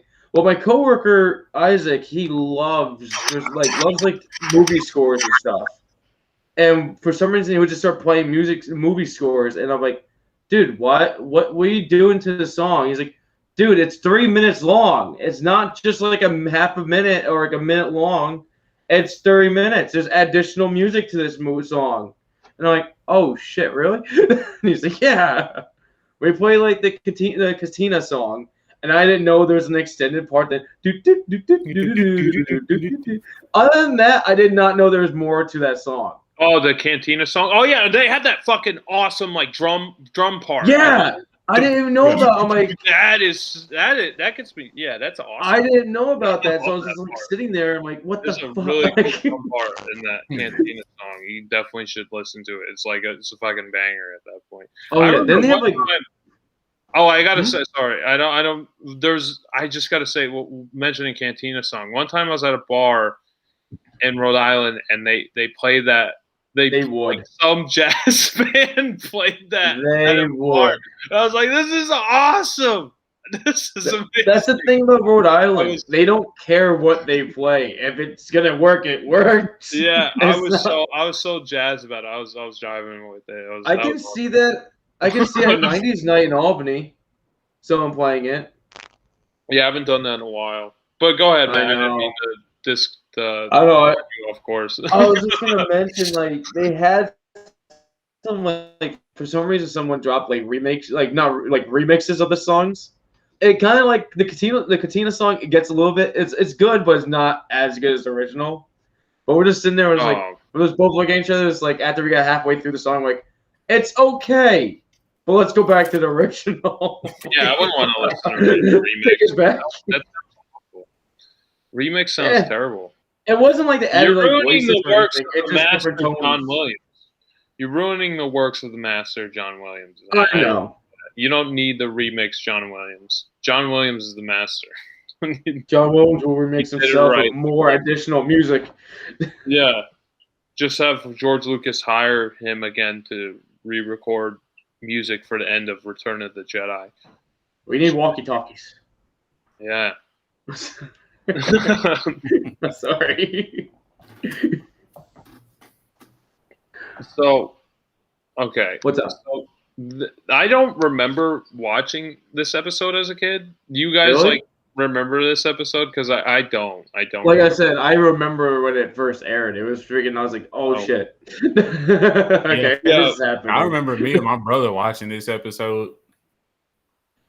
coworker Isaac. He loves movie scores and stuff. And for some reason, he would just start playing movie scores, and I'm like, dude, what are you doing to the song? He's like, Dude, it's 3 minutes long. It's not just like a half a minute or like a minute long. It's 30 minutes. There's additional music to this song. And I'm like, oh shit, really? And he's like, yeah. We play like the Katina song, and I didn't know there was an extended part that. Other than that, I did not know there was more to that song. Oh, the Cantina song. Oh yeah, they had that fucking awesome like drum part. Yeah, I didn't even know about. I'm like, that gets me. Yeah, that's awesome. I didn't know about that, so I was just like sitting there. I'm like, what the fuck? There's a really cool drum part in that Cantina song. You definitely should listen to it. It's a fucking banger at that point. Oh yeah, then they have like. Oh, I gotta say, sorry. I just gotta say, mentioning Cantina song. One time I was at a bar in Rhode Island, and they played that. They would. Like, some jazz band played that. They would. I was like, this is awesome. This is amazing. That's the thing about Rhode Island. They don't care what they play. If it's gonna work, it works. Yeah, I was so jazzed about it. I was driving with it. I can see that. I can see a 90s night in Albany. Someone playing it. Yeah, I haven't done that in a while. But go ahead, man. I didn't mean to I know. Of course. I was just gonna mention, like, they had some, like, for some reason someone dropped like remakes, like not like remixes of the songs. It kind of like the Katina song. It gets a little bit. It's good, but it's not as good as the original. But we're just sitting there. It was like we was both looking at each other. It's like after we got halfway through the song, like it's okay, but let's go back to the original. Yeah, I wouldn't want to listen to the remix. Take it back. That's terrible. Remix sounds terrible. It wasn't like the added like voices the works of it's the just master different tones. John Williams. You're ruining the works of the master John Williams. I know. You don't need the remix John Williams. John Williams is the master. John Williams will remix himself with more additional music. Yeah. Just have George Lucas hire him again to re-record music for the end of Return of the Jedi. We need walkie-talkies. Yeah. Sorry. So, okay. What's up? So, I don't remember watching this episode as a kid. Do you guys like remember this episode? Because I don't. I don't. Like I said, I remember when it first aired. It was freaking. I was like, "Oh shit!" Okay, this is happening. I remember me and my brother watching this episode.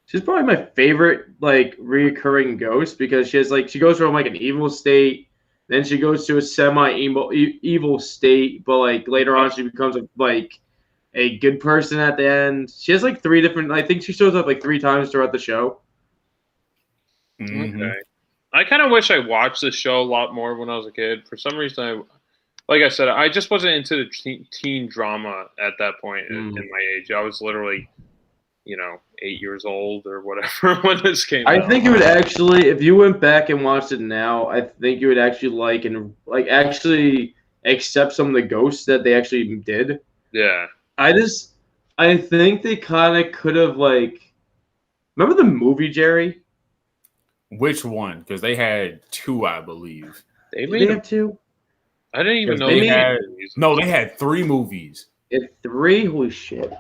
She's probably my favorite, like, reoccurring ghost because she goes from like an evil state, then she goes to a semi-evil state, but like later on she becomes like a good person at the end. She has like 3 different. I think she shows up like 3 times throughout the show. Mm-hmm. Okay. I kind of wish I watched this show a lot more when I was a kid. For some reason, like I said, I just wasn't into the teen drama at that point in my age. I was literally, 8 years old or whatever when this came out. I think it would actually, if you went back and watched it now, I think you would actually actually accept some of the ghosts that they actually did. Yeah. I think they kind of could have remember the movie Jerry? Which one? Because they had 2, I believe. They have 2? I didn't even know they had. No, they had 3 movies. 3? Holy shit!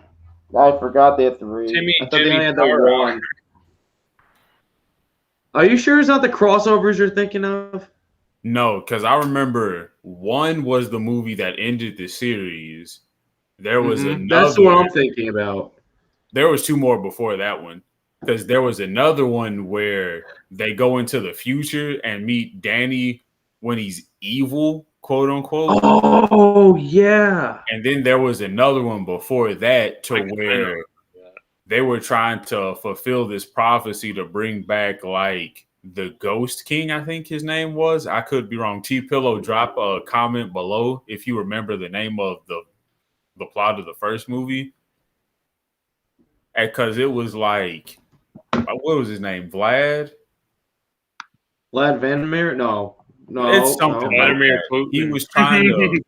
I forgot they had 3. I thought they only had the 1. Are you sure it's not the crossovers you're thinking of? No, because I remember 1 was the movie that ended the series. There was another. That's what I'm thinking about. There was 2 more before that one. Because there was another one where they go into the future and meet Danny when he's evil, quote unquote. Oh, yeah. And then there was another one before that where they were trying to fulfill this prophecy to bring back like the Ghost King, I think his name was. I could be wrong. T-Pillow, drop a comment below if you remember the name of the plot of the first movie. Because it was like, what was his name? Vlad Vandermeer? No. It's something like that. He was trying to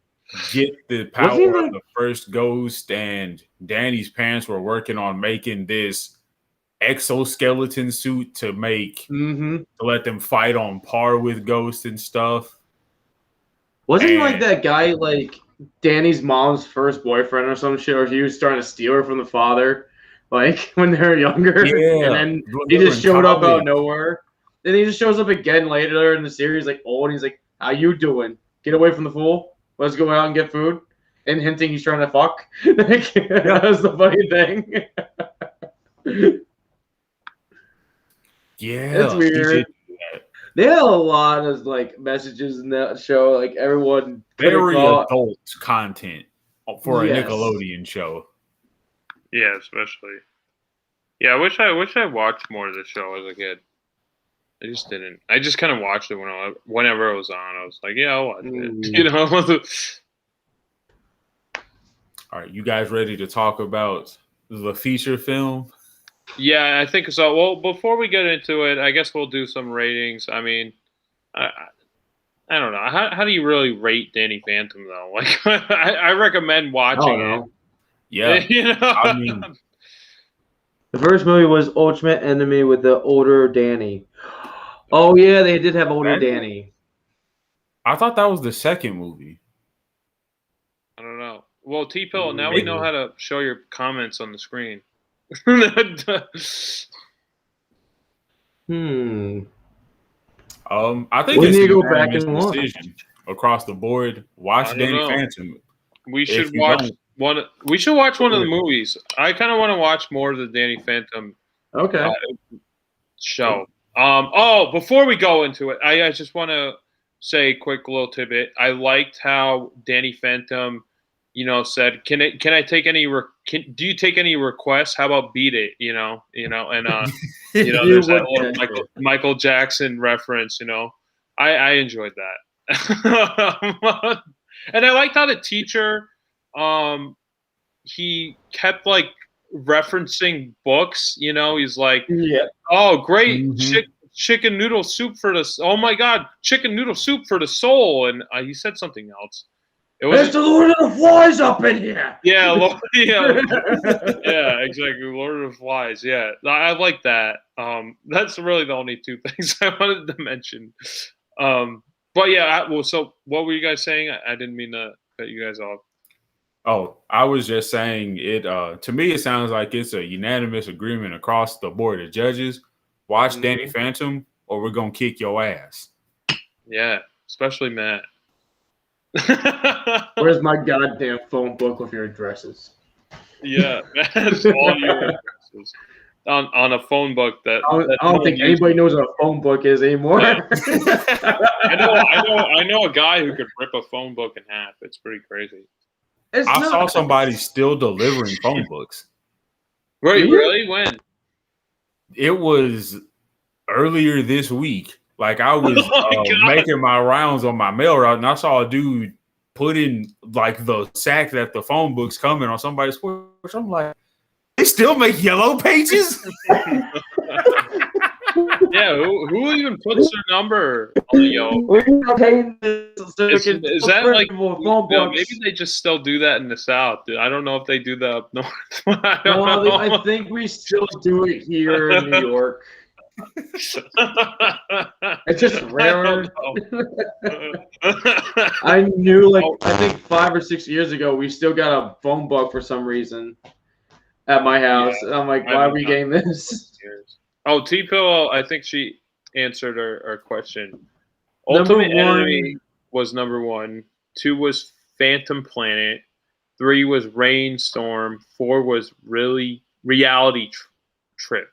get the power of the first ghost, and Danny's parents were working on making this exoskeleton suit to to let them fight on par with ghosts and stuff. Wasn't he like that guy, like Danny's mom's first boyfriend or some shit, or he was trying to steal her from the father? like when they were younger. Yeah, And then when he they were just in showed up out college. of nowhere. Then he just shows up again later in the series, like old. And he's like, "How you doing? Get away from the pool. Let's go out and get food." And hinting he's trying to fuck. Like, that was the funny thing. Yeah, It's he weird. did do that. They had a lot of like messages in that show. Like everyone Very caught. adult content for a Yes. Nickelodeon show. Yeah, especially. Yeah, I wish I watched more of the show as a kid. I just didn't. I just kind of watched it whenever it was on. I was like, yeah, I'll watch it. You know. All right, you guys ready to talk about the feature film? Yeah, I think so. Well, before we get into it, I guess we'll do some ratings. I mean, I don't know. How do you really rate Danny Phantom though? Like, I recommend watching it. Yeah, You know? I mean, the first movie was Ultimate Enemy with the older Danny. Oh yeah, they did have older Danny. I thought that was the second movie. I don't know. Well, T-Pill, now we know how to show your comments on the screen. I think We it's need to a go back unanimous and watch. decision across the board. Watch Danny Phantom. We should If you watch don't- one. We should watch one of the movies. I kind of want to watch more of the Danny Phantom Okay. show. Oh, before we go into it, I just want to say a quick little tidbit. I liked how Danny Phantom, said, "Can I take any? Do you take any requests? How about beat it? And there's that little Michael Jackson reference. I enjoyed that, and I liked how the teacher, he kept like referencing books. He's like, yeah. Oh, great chicken noodle soup for the. Oh my God, chicken noodle soup for the soul, and he said something else. It's the Lord of the Flies up in here. Yeah, yeah, exactly. Lord of the Flies. Yeah, I like that. That's really the only two things I wanted to mention. But yeah, so what were you guys saying? I didn't mean to cut you guys off. Oh, I was just saying it. To me, it sounds like it's a unanimous agreement across the board of judges. Watch Danny Phantom, or we're gonna kick your ass. Yeah, especially Matt. Where's my goddamn phone book with your addresses? Yeah, that's all your addresses on a phone book that. I don't think anybody knows what a phone book is anymore. Yeah. I know a guy who could rip a phone book in half. It's pretty crazy. I saw somebody still delivering phone books. Wait, really? When? It was earlier this week. Like I was making my rounds on my mail route, and I saw a dude put in like the sack that the phone books come in on somebody's porch. I'm like, they still make yellow pages? Yeah, who even puts their number on the yellow? Is that like maybe they just still do that in the South? Dude. I don't know if they do that up north. I think we still do it here in New York. It's just rare. I knew, I think 5 or 6 years ago, we still got a phone book for some reason at my house. Yeah, and I'm like, why are we getting this? Oh, T-Pill, I think she answered our question. Ultimate Enemy was number 1. 2 was Phantom Planet. 3 was Rainstorm. 4 was Reality Trip.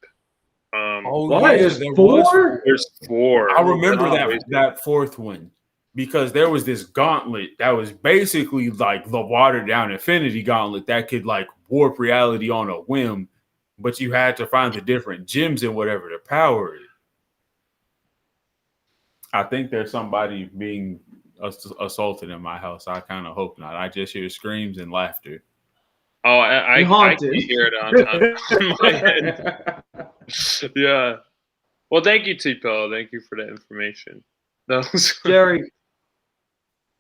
There's 4? There's 4. I remember that fourth one because there was this gauntlet that was basically like the watered down Infinity Gauntlet that could like warp reality on a whim, but you had to find the different gems and whatever to power it. I think there's somebody being assaulted in my house. I kind of hope not. I just hear screams and laughter. Oh, I can hear it on my head. Yeah. Well, thank you, T-Pill. Thank you for the information. Jerry,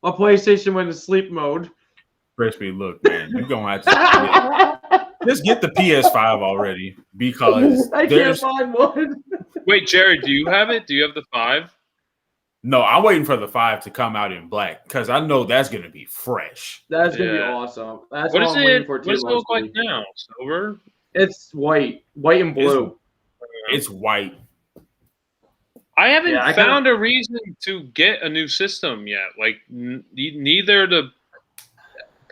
my PlayStation went to sleep mode. Crispy, look, man, you're going to have to just get the PS5 already because I can't find one. Wait, Jerry, do you have it? Do you have the 5? No, I'm waiting for the 5 to come out in black because I know that's going to be fresh. That's going to be awesome. That's what is it? What does it look like now? Silver? It's white and blue. It's white. I haven't found a reason to get a new system yet. Like neither the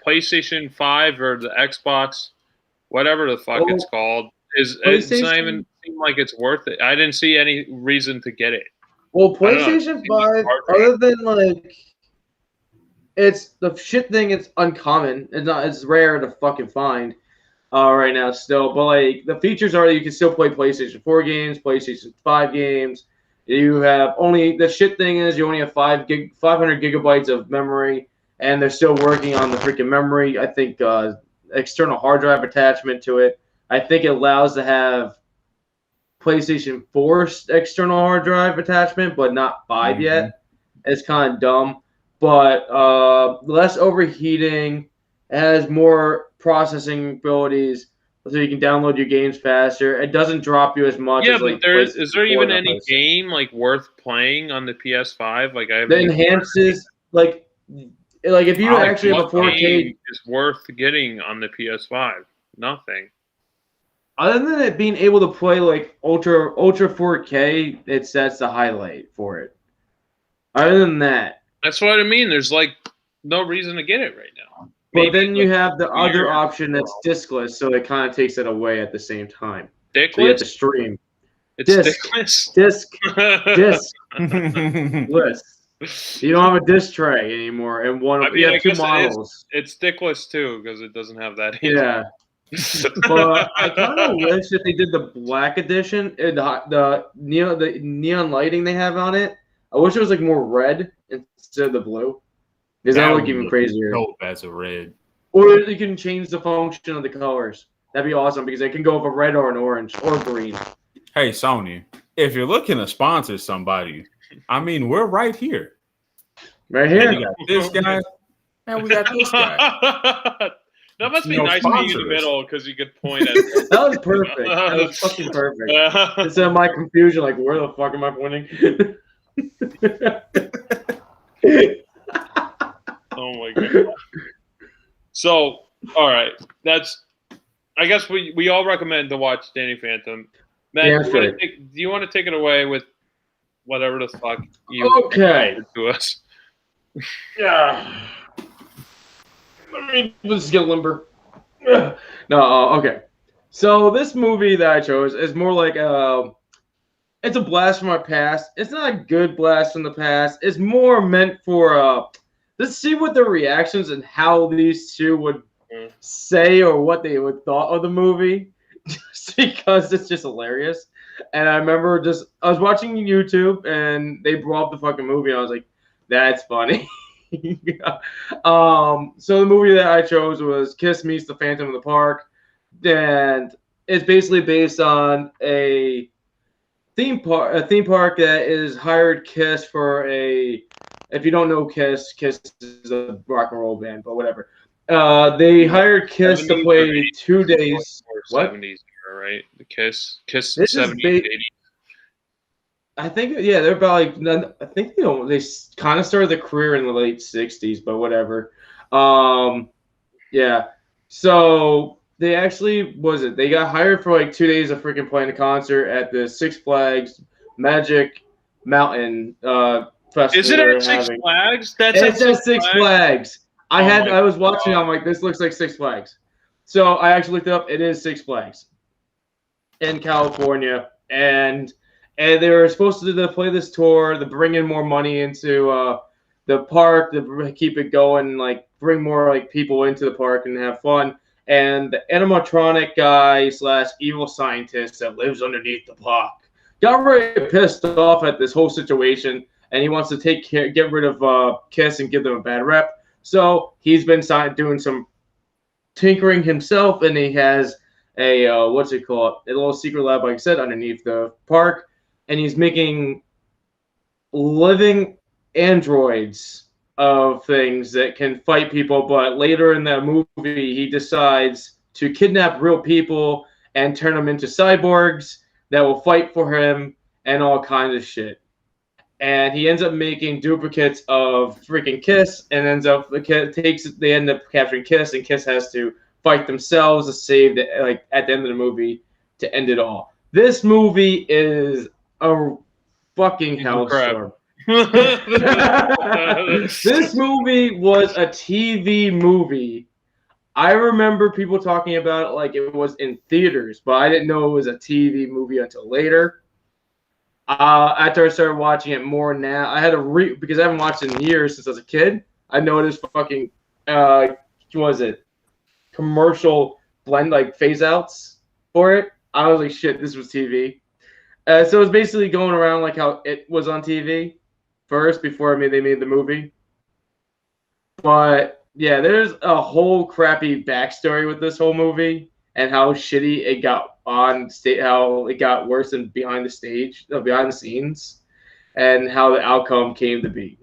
PlayStation 5 or the Xbox, whatever the fuck it's called, it's not even seem like it's worth it. I didn't see any reason to get it. Well, PlayStation 5, other than like, it's the shit thing. It's uncommon. It's rare to fucking find right now still. But like the features are, you can still play PlayStation 4 games, PlayStation 5 games. You have only the shit thing is you only have 500 gigabytes of memory, and they're still working on the freaking memory. I think external hard drive attachment to it. I think it allows to have PlayStation 4 external hard drive attachment, but not 5 yet. It's kind of dumb, but less overheating. It has more processing abilities, so you can download your games faster. It doesn't drop you as much. Yeah, as, like, but is there even any game like worth playing on the PS5? Like the enhances like if you actually have a 4K, is worth getting on the PS5. Nothing. Other than it being able to play like ultra 4K, that's the highlight for it. Other than that, that's what I mean. There's like no reason to get it right now. But then you have the other option that's diskless, so it kind of takes it away at the same time. Diskless? So you have to stream. It's diskless? Disc. You don't have a disc tray anymore, and you have two models. It's dickless too because it doesn't have that. Yeah. But I kind of wish that they did the black edition, the neon lighting they have on it. I wish it was like more red instead of the blue. Because that would look even crazier. Dope as a red. Or you can change the function of the colors. That'd be awesome because they can go with a red or an orange or green. Hey, Sony, if you're looking to sponsor somebody, I mean, we're right here. Right here. And we got this guy, and we got this guy. That must be nice being in the middle because you could point at it. That was perfect. That was fucking perfect. Instead of my confusion, like, where the fuck am I pointing? Oh my god. So, all right. I guess we all recommend to watch Danny Phantom. Matt, Yeah, do you want to take it away with whatever the fuck you to us? Yeah. Let's get limber. Okay. So this movie that I chose is more like it's a blast from my past. It's not a good blast from the past. It's more meant for let's see what their reactions and how these two would say or what they would thought of the movie, just because it's just hilarious. And I remember I was watching YouTube and they brought up the fucking movie and I was like, that's funny. So the movie that I chose was Kiss Meets the Phantom of the Park, and it's basically based on a theme park that is hired Kiss for if you don't know Kiss is a rock and roll band, but whatever. They hired Kiss to play 2 days. What? 70s era, right? The Kiss this 70s, 80s. I think, yeah, they're about like, I think they kind of started their career in the late 60s, but whatever. Yeah. So they actually, they got hired for like 2 days of freaking playing a concert at the Six Flags Magic Mountain festival. Is it at Six Flags? It's at Six Flags. I was watching, I'm like, this looks like Six Flags. So I actually looked it up. It is Six Flags in California. And they were supposed to play this tour to bring in more money into the park, to keep it going, like bring more like people into the park and have fun. And the animatronic guy / evil scientist that lives underneath the park got very pissed off at this whole situation, and he wants to get rid of Kiss and give them a bad rep. So he's been doing some tinkering himself, and he has a a little secret lab, like I said, underneath the park. And he's making living androids of things that can fight people. But later in the movie, he decides to kidnap real people and turn them into cyborgs that will fight for him and all kinds of shit. And he ends up making duplicates of freaking Kiss, and they end up capturing Kiss, and Kiss has to fight themselves to save the at the end of the movie to end it all. This movie is a fucking hellstorm. This movie was a TV movie. I remember people talking about it like it was in theaters, but I didn't know it was a TV movie until later. After I started watching it more now, I had to because I haven't watched it in years since I was a kid. I noticed fucking what was it? Commercial blend phase outs for it. I was like, shit, this was TV. So it's basically going around like how it was on TV first before they made the movie. But yeah, there's a whole crappy backstory with this whole movie and how shitty it got on stage, how it got worse than behind the scenes, and how the outcome came to be.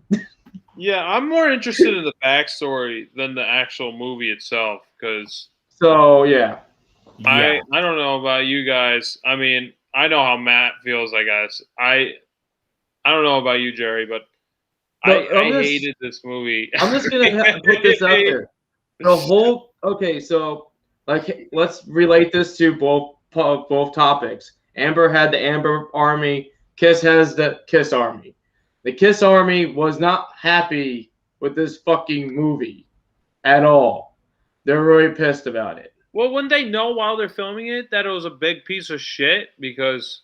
Yeah, I'm more interested in the backstory than the actual movie itself, because. So yeah. I don't know about you guys. I mean, I know how Matt feels, I guess. I don't know about you, Jerry, but I hated this movie. I'm just gonna put this out there. The whole so let's relate this to both topics. Amber had the Amber Army. Kiss has the Kiss Army. The Kiss Army was not happy with this fucking movie at all. They're really pissed about it. Well, wouldn't they know while they're filming it that it was a big piece of shit? Because,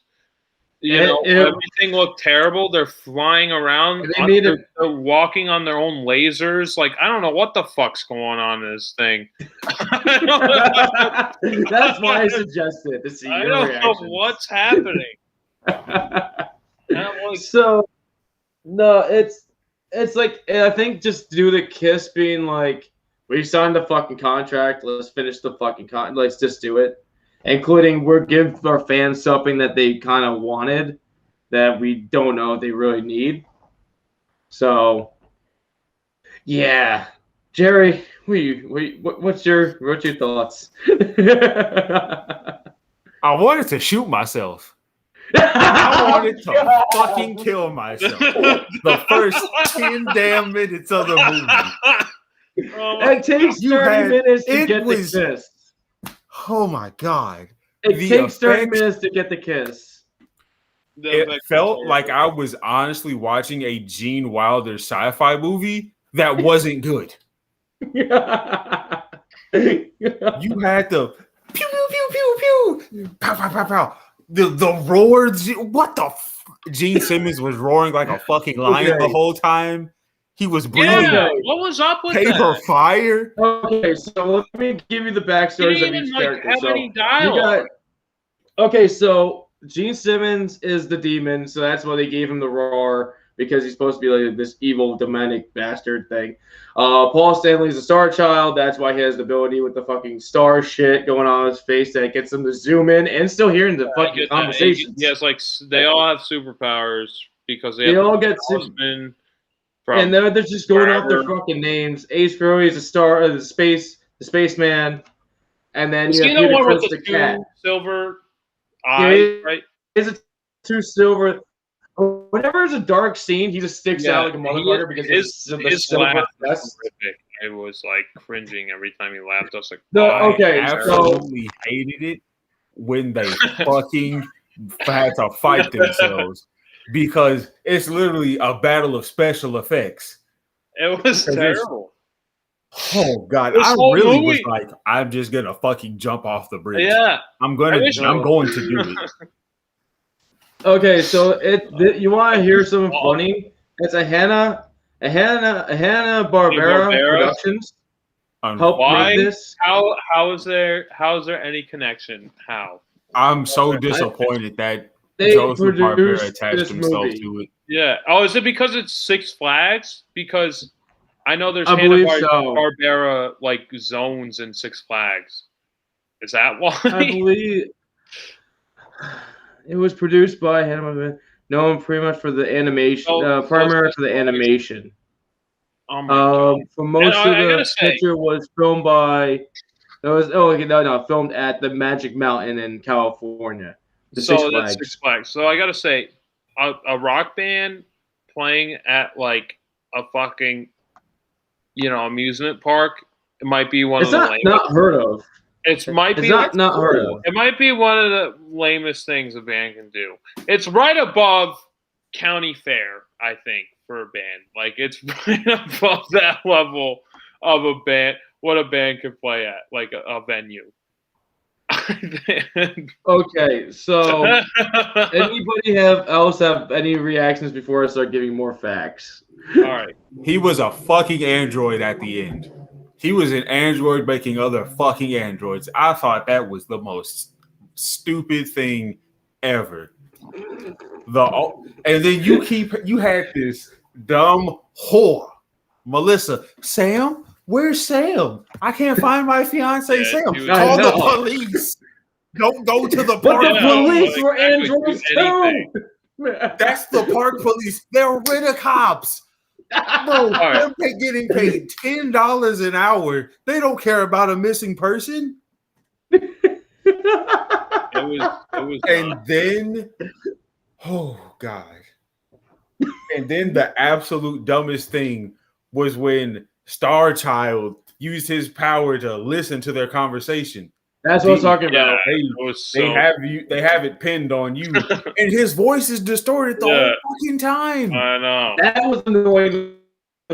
everything looked terrible. They're flying around. They're walking on their own lasers. Like, I don't know what the fuck's going on in this thing. That's why I suggested to see your reactions. I don't know what's happening. So, no, it's like, I think just do the Kiss being like, we signed the fucking contract. Let's finish the fucking contract. Let's just do it. Including give our fans something that they kind of wanted that we don't know if they really need. So, yeah. Jerry, what's your thoughts? I wanted to shoot myself. I wanted to fucking kill myself. The first 10 damn minutes of the movie. It takes 30 minutes to get the kiss. Oh my god! It takes 30 minutes to get the kiss. It felt like I was honestly watching a Gene Wilder sci-fi movie that wasn't good. You had the pew pew pew pew pew, pow pow pow pow. The roars. What the? Gene Simmons was roaring like a fucking lion the whole time. He was breathing. Yeah, what was up with paper fire? Okay, so let me give you the backstories of each character. Have any dialogue. So Gene Simmons is the demon, so that's why they gave him the roar, because he's supposed to be like this evil, demonic bastard thing. Paul Stanley's a star child, that's why he has the ability with the fucking star shit going on his face that gets him to zoom in and still hearing the fucking conversations. Yes, like they all have superpowers because they all get and they're just going off their fucking names. Ace Frehley is a star, the spaceman, and then you have Peter Chris the cat. Silver eyes, right? Is it two silver? Whenever it's a dark scene, he just sticks out like a motherfucker because his silver vest. It was like cringing every time he laughed. I was like, I absolutely hated it when they fucking had to fight themselves. Because it's literally a battle of special effects. It was terrible. Oh god, I really was like, I'm just gonna fucking jump off the bridge. Yeah, I'm going to do it. Okay, so you want to hear something funny? It's a Hanna Barbera Productions. Help make this. How is there any connection? How? I'm so disappointed that Joseph Barbera attached himself to it. Yeah. Oh, is it because it's Six Flags? Because I know there's Hanna-Barbera like zones in Six Flags. Is that why? I believe it was produced by Hanna-Barbera. known pretty much for the animation, primarily for the animation. For most of the picture was filmed by. Filmed at the Magic Mountain in California. That's Six Flags. So I gotta say, a rock band playing at like a fucking, amusement park It might be one It's of the not not heard of. It might be not heard of. It might be one of the lamest things a band can do. It's right above county fair, I think, for a band. Like it's right above that level of a band. What a band can play at, like a venue. Okay, so anybody else have any reactions before I start giving more facts? All right. He was a fucking android at the end. He was an android making other fucking androids. I thought that was the most stupid thing ever. And then you had this dumb whore, Melissa. Sam, where's Sam? I can't find my fiance Sam. Call the police. Don't go to the park. But the police were androids too. That's the park police. They're rent-a-cops. Bro, they're getting paid $10 an hour. They don't care about a missing person. It was and then, oh God. And then the absolute dumbest thing was when Star Child used his power to listen to their conversation. That's what I'm talking about. They have it pinned on you, and his voice is distorted the whole fucking time. I know. That was annoying.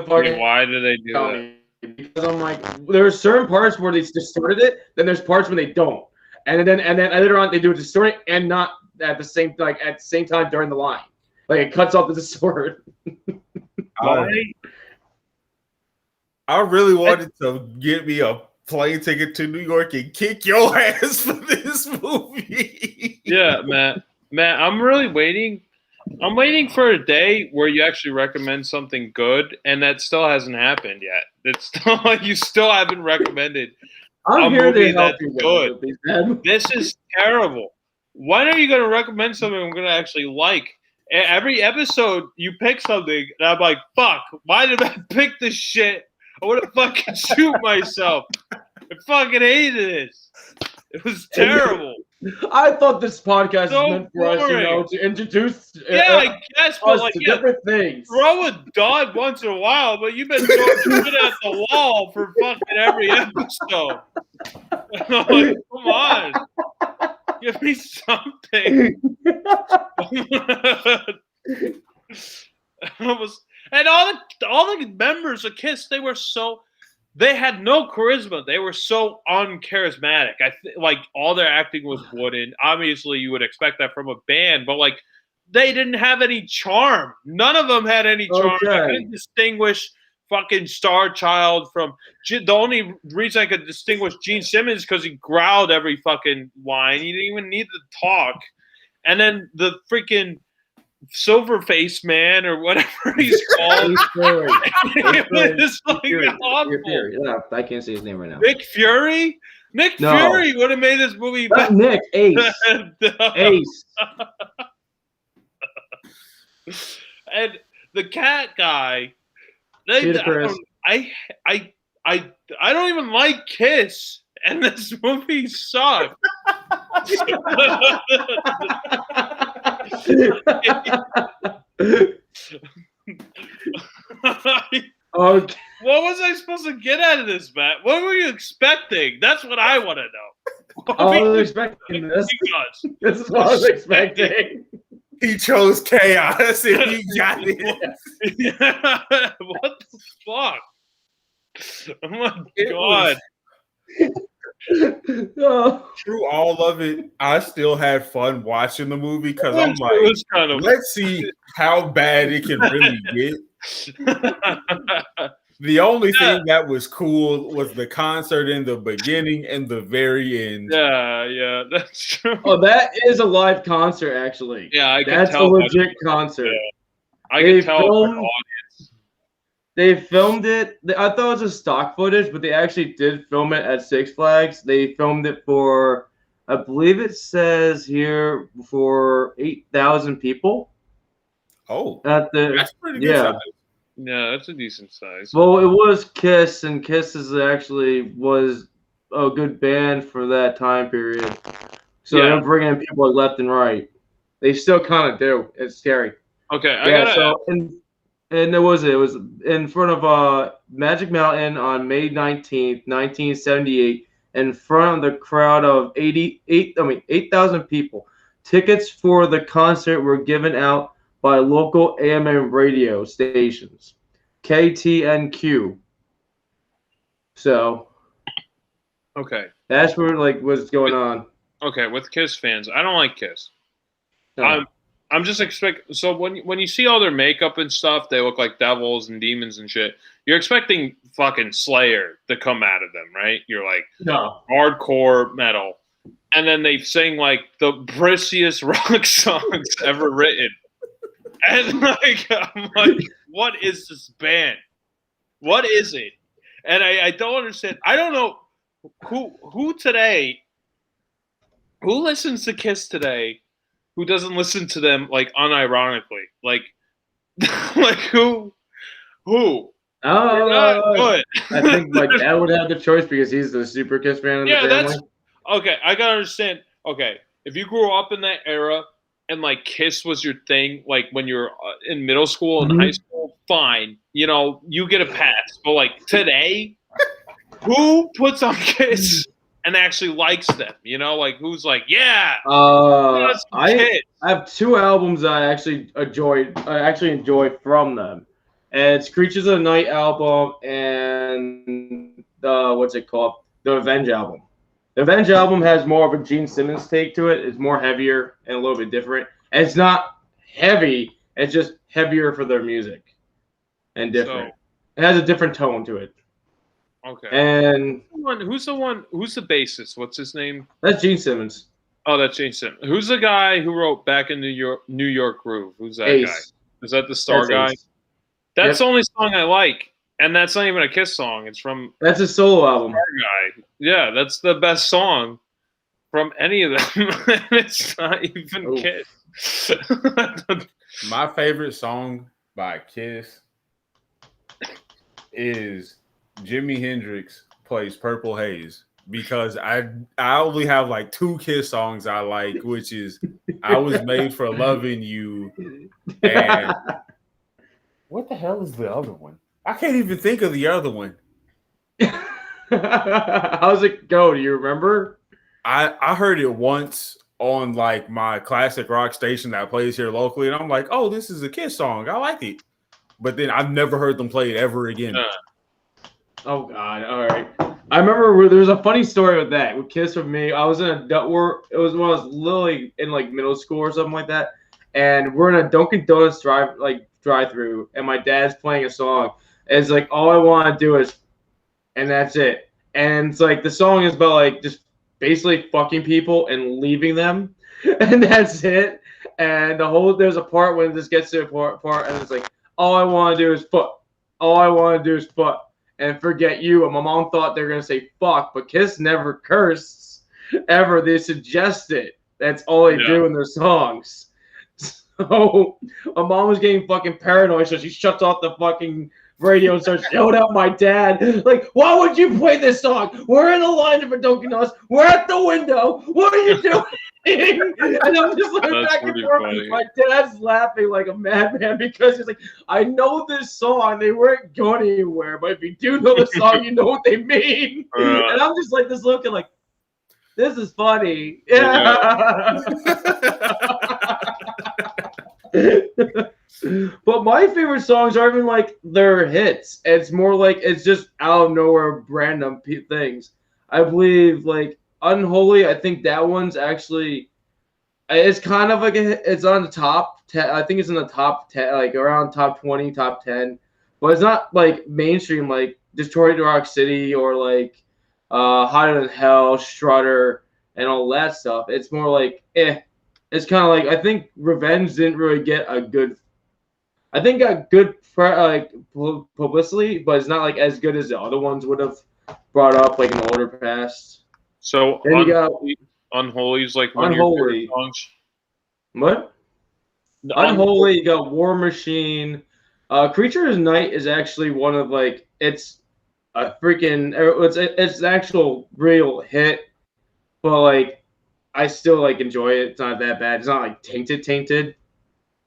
Why do they do that? Because I'm like, there are certain parts where they distorted it, then there's parts when they don't, and then later on they do it distorted and not at the same time during the line, like it cuts off the distort. I really wanted to get me a plane ticket to New York and kick your ass for this movie. Yeah, Matt, I'm really waiting. I'm waiting for a day where you actually recommend something good, and that still hasn't happened yet. It's still like you still haven't recommended a movie that's good. This is terrible. When are you going to recommend something I'm going to actually like? Every episode, you pick something, and I'm like, fuck, why did I pick this shit? I would have fucking shoot myself. I fucking hated this. It was terrible. I thought this podcast was meant for us, to introduce I guess, but like different things. Throw a dud once in a while, but you've been throwing it at the wall for fucking every episode. I'm like, come on. Give me something. And all the members of Kiss, they had no charisma. They were so uncharismatic. Like all their acting was wooden. Obviously, you would expect that from a band, but like they didn't have any charm. None of them had any charm. Okay. I couldn't distinguish fucking Star Child from the only reason I could distinguish Gene Simmons because he growled every fucking line. He didn't even need to talk. And then the freaking Silverface Man or whatever he's called. I can't say his name right now. Nick Fury? Fury would have made this movie better. Nick, Ace. Ace. And the cat guy, I don't even like Kiss, and this movie sucked. Okay. What was I supposed to get out of this, Matt? What were you expecting? That's what I want to know. I was expecting this. This is what I was expecting. He chose chaos and he got it. What the fuck? Oh my God. Through all of it, I still had fun watching the movie because I'm like, let's see how bad it can really get. The only thing that was cool was the concert in the beginning and the very end. Yeah, that's true. Oh, that is a live concert, actually. Yeah, I can that's tell. That's a legit concert. Yeah. I can tell from the audience. They filmed it. I thought it was just stock footage, but they actually did film it at Six Flags. They filmed it for, I believe it says here, for 8,000 people. Oh, that's pretty good size. Yeah, that's a decent size. Well, it was Kiss, and Kiss was a good band for that time period. So they're bringing in people left and right. They still kind of do. It's scary. Okay, and And it was in front of Magic Mountain on May 19th, 1978, in front of the crowd of 8,000 people. Tickets for the concert were given out by local AM radio stations, KTNQ. So, Okay. that's where what's going on. Okay, with Kiss fans, I don't like Kiss. No. I'm just expecting. So when you see all their makeup and stuff, they look like devils and demons and shit. You're expecting fucking Slayer to come out of them, right? You're like hardcore metal, and then they sing like the brissiest rock songs ever written, and like I'm like, what is this band? What is it? And I don't understand. I don't know who today. Who listens to Kiss today? Who doesn't listen to them like unironically? Like who? Oh, I think my dad would have the choice because he's the super Kiss fan in the family. That's okay. I gotta understand. Okay, if you grew up in that era and like Kiss was your thing, like when you're in middle school and high school, fine. You know, you get a pass. But like today, who puts on Kiss and actually likes them? You know, like who's like, yeah. I have two albums that I actually enjoy from them. And it's Creatures of the Night album and what's it called? The Revenge album. The Revenge album has more of a Gene Simmons take to it. It's more heavier and a little bit different. And it's not heavy. It's just heavier for their music and different. It has a different tone to it. Okay. And who's the bassist? What's his name? That's Gene Simmons. Oh, that's Gene Simmons. Who's the guy who wrote Back in New York Groove? Who's that Ace. guy? Is that the star guy? Ace. That's the only song I like, and that's not even a Kiss song. It's from that's a solo album. Star guy. Yeah, that's the best song from any of them. It's not even Kiss. My favorite song by Kiss is Jimi Hendrix plays Purple Haze, because I only have like two Kiss songs I like, which is I Was Made for Loving You and what the hell is the other one? I can't even think of the other one. How's it go? Do you remember? I heard it once on like my classic rock station that plays here locally, and I'm like, oh, this is a Kiss song. I like it. But then I've never heard them play it ever again. Oh God! All right. I remember there was a funny story with that. With Kiss with me, I was in it was when I was literally in like middle school or something like that, and we're in a Dunkin' Donuts drive-through, and my dad's playing a song. And it's like all I want to do is, and that's it. And it's like the song is about like just basically fucking people and leaving them, and that's it. And there's a part when this gets to a part, and it's like all I want to do is fuck. All I want to do is fuck. And forget you. And my mom thought they were gonna say fuck, but Kiss never curse ever. They suggest it. That's all they do in their songs. So my mom was getting fucking paranoid, so she shuts off the fucking radio and starts yelling at my dad. Like, why would you play this song? We're in a line for Dunkin' Donuts. We're at the window. What are you doing? And I'm just like back and forth. My dad's laughing like a madman because he's like, I know this song. They weren't going anywhere, but if you do know the song, you know what they mean. And I'm just like this looking like, this is funny. Yeah. But my favorite songs aren't even like their hits. It's more like it's just out of nowhere random things. I believe like Unholy, I think that one's actually, it's kind of like it's on the top 10. I think it's in the top 10, like around top 20, top 10. But it's not like mainstream like Detroit Rock City or like Hotter Than Hell, Strutter, and all that stuff. It's more like It's kind of like I think Revenge didn't really get a good. I think got good publicity, but it's not like as good as the other ones would have brought up like in the older past. So then you got Unholy is like one Unholy. of your songs. What? Unholy, you got War Machine. Creature of Night is actually one of like it's a freaking it's an actual real hit, but like I still like enjoy it. It's not that bad. It's not like tainted,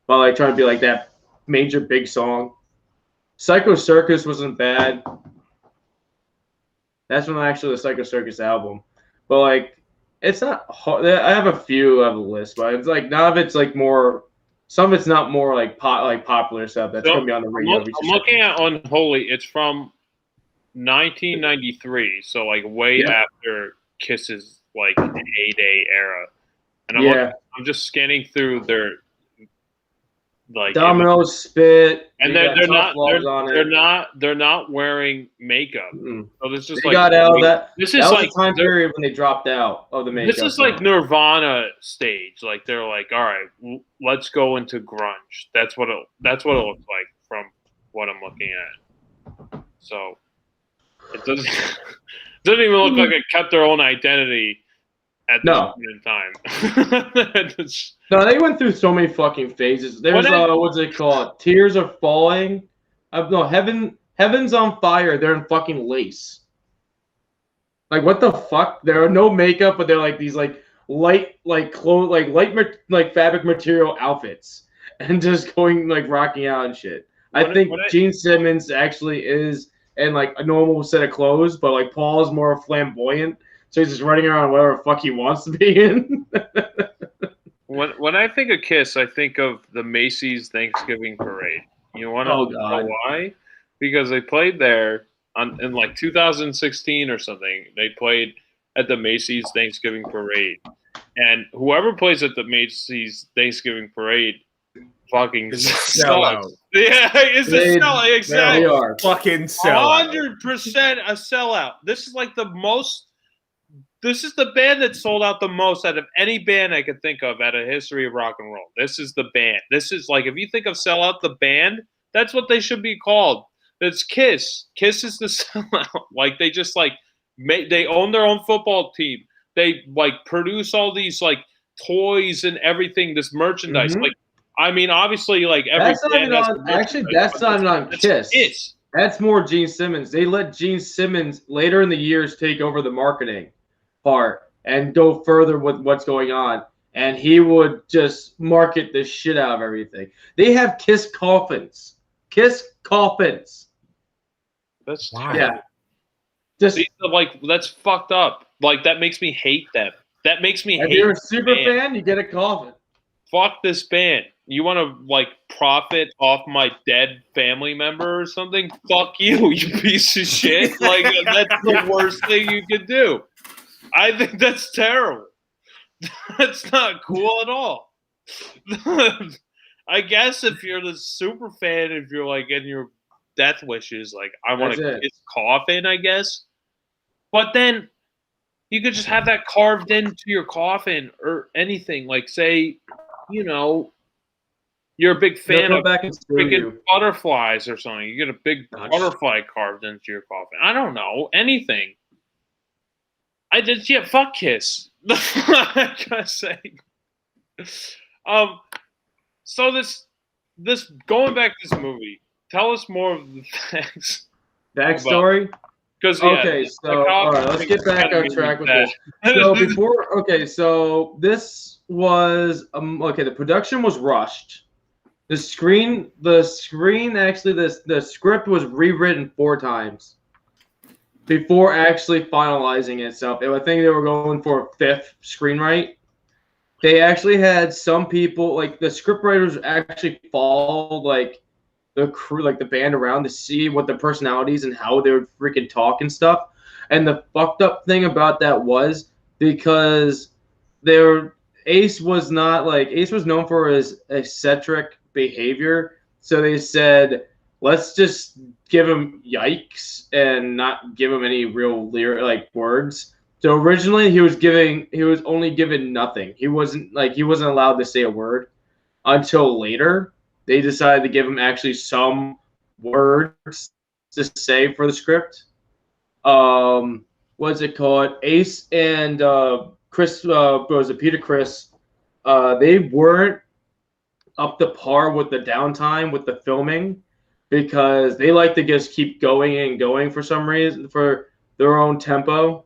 but like trying to be like that major big song. Psycho Circus wasn't bad. That's from actually the Psycho Circus album. But like, it's not hard. I have a few on the list, but it's like none of it's like more. Some of it's not more like popular stuff that's gonna be on the radio. I'm looking at Unholy. It's from 1993, so like way after Kiss's like heyday era. And I'm just scanning through their like Domino's Spit, and they're not wearing makeup. Mm-mm. So this is they got out of that. This is like the time period when they dropped out of the makeup. This is like Nirvana stage. Like they're like, all right, let's go into grunge. That's what it looks like from what I'm looking at. So it doesn't even look like it kept their own identity at this point in time. No, they went through so many fucking phases. There's what's it called? Tears Are Falling. No, Heaven's on Fire. They're in fucking lace. Like what the fuck? There are no makeup, but they're like these like light fabric material outfits, and just going like rocking out and shit. I think Gene Simmons actually is in like a normal set of clothes, but like Paul is more flamboyant. So he's just running around whatever the fuck he wants to be in. When I think of Kiss, I think of the Macy's Thanksgiving Parade. You want to know why? Because they played there in like 2016 or something. They played at the Macy's Thanksgiving Parade. And whoever plays at the Macy's Thanksgiving Parade fucking sellouts. Yeah, it's a sellout. Exactly. They are fucking sellout. 100% a sellout. This is like the most. This is the band that sold out the most out of any band I could think of out of history of rock and roll. This is the band. This is like, if you think of Sellout the band, that's what they should be called. It's Kiss. Kiss is the sellout. Like they just like they own their own football team. They like produce all these like toys and everything, this merchandise. Mm-hmm. Like, I mean, obviously, like every band that's not on Kiss. That's more Gene Simmons. They let Gene Simmons later in the years take over the marketing part and go further with what's going on, and he would just market the shit out of everything. They have Kiss coffins. That's just like that's fucked up. Like that makes me hate them. That makes me hate. If you're a super fan, you get a coffin. Fuck this band. You want to like profit off my dead family member or something? Fuck you, you piece of shit. Like that's the worst thing you could do. I think that's terrible. That's not cool at all. I guess if you're the super fan, if you're like in your death wishes, like I want to Kiss coffin, I guess. But then you could just have that carved into your coffin or anything. Like say, you know, you're a big fan of freaking butterflies or something. You get a big butterfly carved into your coffin. I don't know. Anything. Fuck Kiss. I gotta say. So this going back to this movie, tell us more of the facts. Backstory? Because all right, let's get back on track with this. So this was the production was rushed. The script was rewritten 4 times before actually finalizing itself. I think they were going for a 5th screenwrite. They actually had some people, like the scriptwriters, actually followed like the crew, like the band around to see what their personalities and how they would freaking talk and stuff. And the fucked up thing about that was because Ace was known for his eccentric behavior. So they said, let's just give him yikes and not give him any real words. So originally he was only given nothing. He wasn't allowed to say a word until later. They decided to give him actually some words to say for the script. What's it called? Ace and Peter Criss, they weren't up to par with the downtime with the filming because they like to just keep going and going for some reason for their own tempo.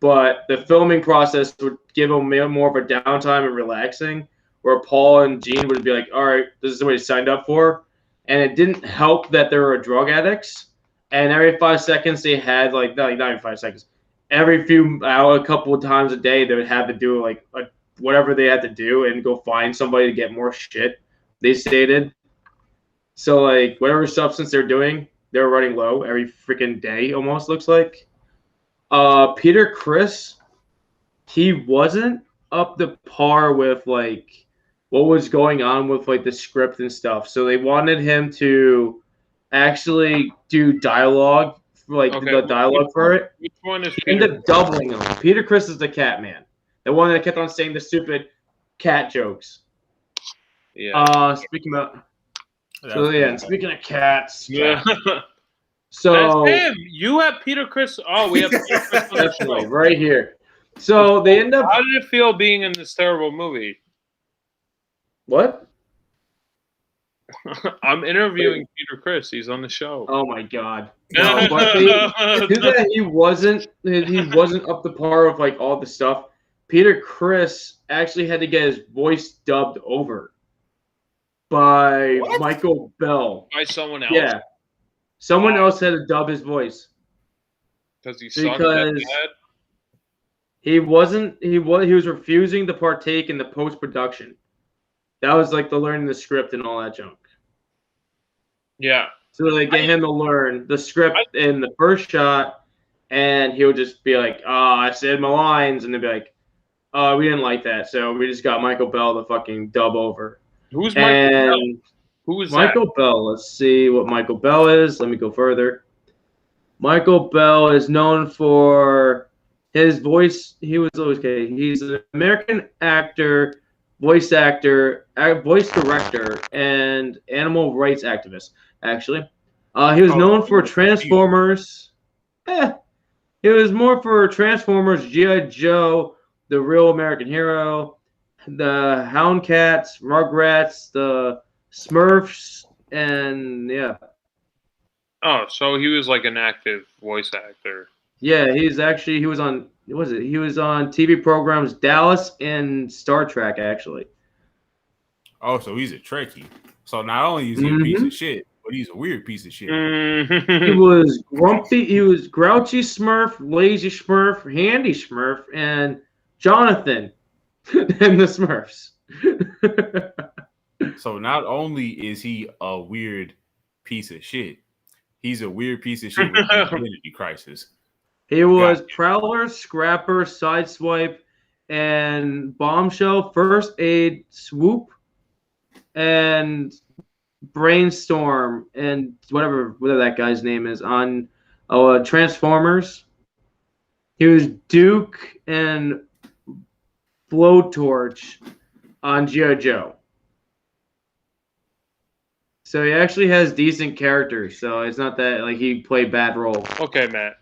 But the filming process would give them more of a downtime and relaxing, where Paul and Gene would be like, all right, this is what he signed up for. and it didn't help that they were drug addicts. And every 5 seconds they had like not even 5 seconds. Every few hours, a couple of times a day, they would have to do like whatever they had to do and go find somebody to get more shit. They stated. So like whatever substance they're doing, they're running low every freaking day. Almost looks like. Peter Criss, he wasn't up to par with like what was going on with like the script and stuff. So they wanted him to actually do dialogue, like the dialogue for it. Which one is Peter? Ended up doubling him. Peter Criss is the cat man, the one that kept on saying the stupid cat jokes. Yeah. Speaking about. So yeah, and speaking of cats. Yeah. So that's him. You have Peter Criss. Oh, we have Peter Criss on the show. Right here. So they end up. How did it feel being in this terrible movie? What? I'm interviewing Peter Criss. He's on the show. Oh my god! No, but he wasn't up to par with like all the stuff. Peter Criss actually had to get his voice dubbed over by Michael Bell. By someone else. Yeah, someone else had to dub his voice. Because he sucked that bad? He was refusing to partake in the post-production. That was like the learning the script and all that junk. Yeah. So they get him to learn the script in the first shot, and he would just be like, I said my lines, and they'd be like, we didn't like that, so we just got Michael Bell to fucking dub over. Who's Michael Bell? Who is Michael Bell? Let's see what Michael Bell is. Let me go further. Michael Bell is known for his voice. He's an American actor, voice actor, voice director, and animal rights activist. Actually, he was known for Transformers. He was more for Transformers, G.I. Joe, The Real American Hero, the Hound Cats, Rugrats, the Smurfs, and yeah. Oh, so he was like an active voice actor. Yeah, he was on. What was it? He was on TV programs Dallas and Star Trek, actually. Oh, so he's a Trekkie. So not only is he a piece of shit, but he's a weird piece of shit. He was grumpy. He was grouchy Smurf, lazy Smurf, handy Smurf, and Jonathan and the Smurfs. So not only is he a weird piece of shit, he's a weird piece of shit with an identity crisis. He was Prowler, Scrapper, Sideswipe, and Bombshell, First Aid, Swoop, and Brainstorm, and whatever that guy's name is on Transformers. He was Duke and Blowtorch on G.I. Joe. So he actually has decent characters. So it's not that like he played bad roles. Okay, Matt.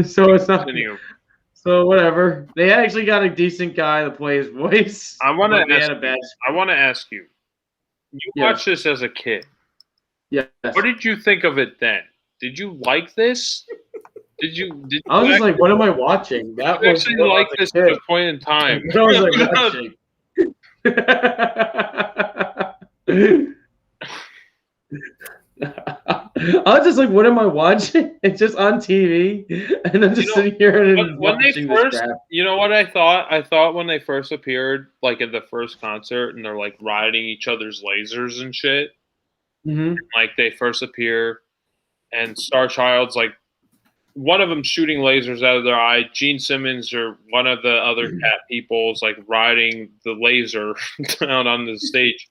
So it's not. So whatever. They actually got a decent guy to play his voice. I want to ask you. You watched this as a kid. Yes. What did you think of it then? Did you like this? I was just like, what am I watching? That was actually like this at a point in time. I was like, watching. I was just like, what am I watching? It's just on TV, and I'm just sitting here and watching this crap. You know what I thought? I thought when they first appeared, like at the first concert, and they're like riding each other's lasers and shit. Mm-hmm. Like they first appear, and Star Child's like one of them shooting lasers out of their eye. Gene Simmons or one of the other cat people is like riding the laser down on the stage.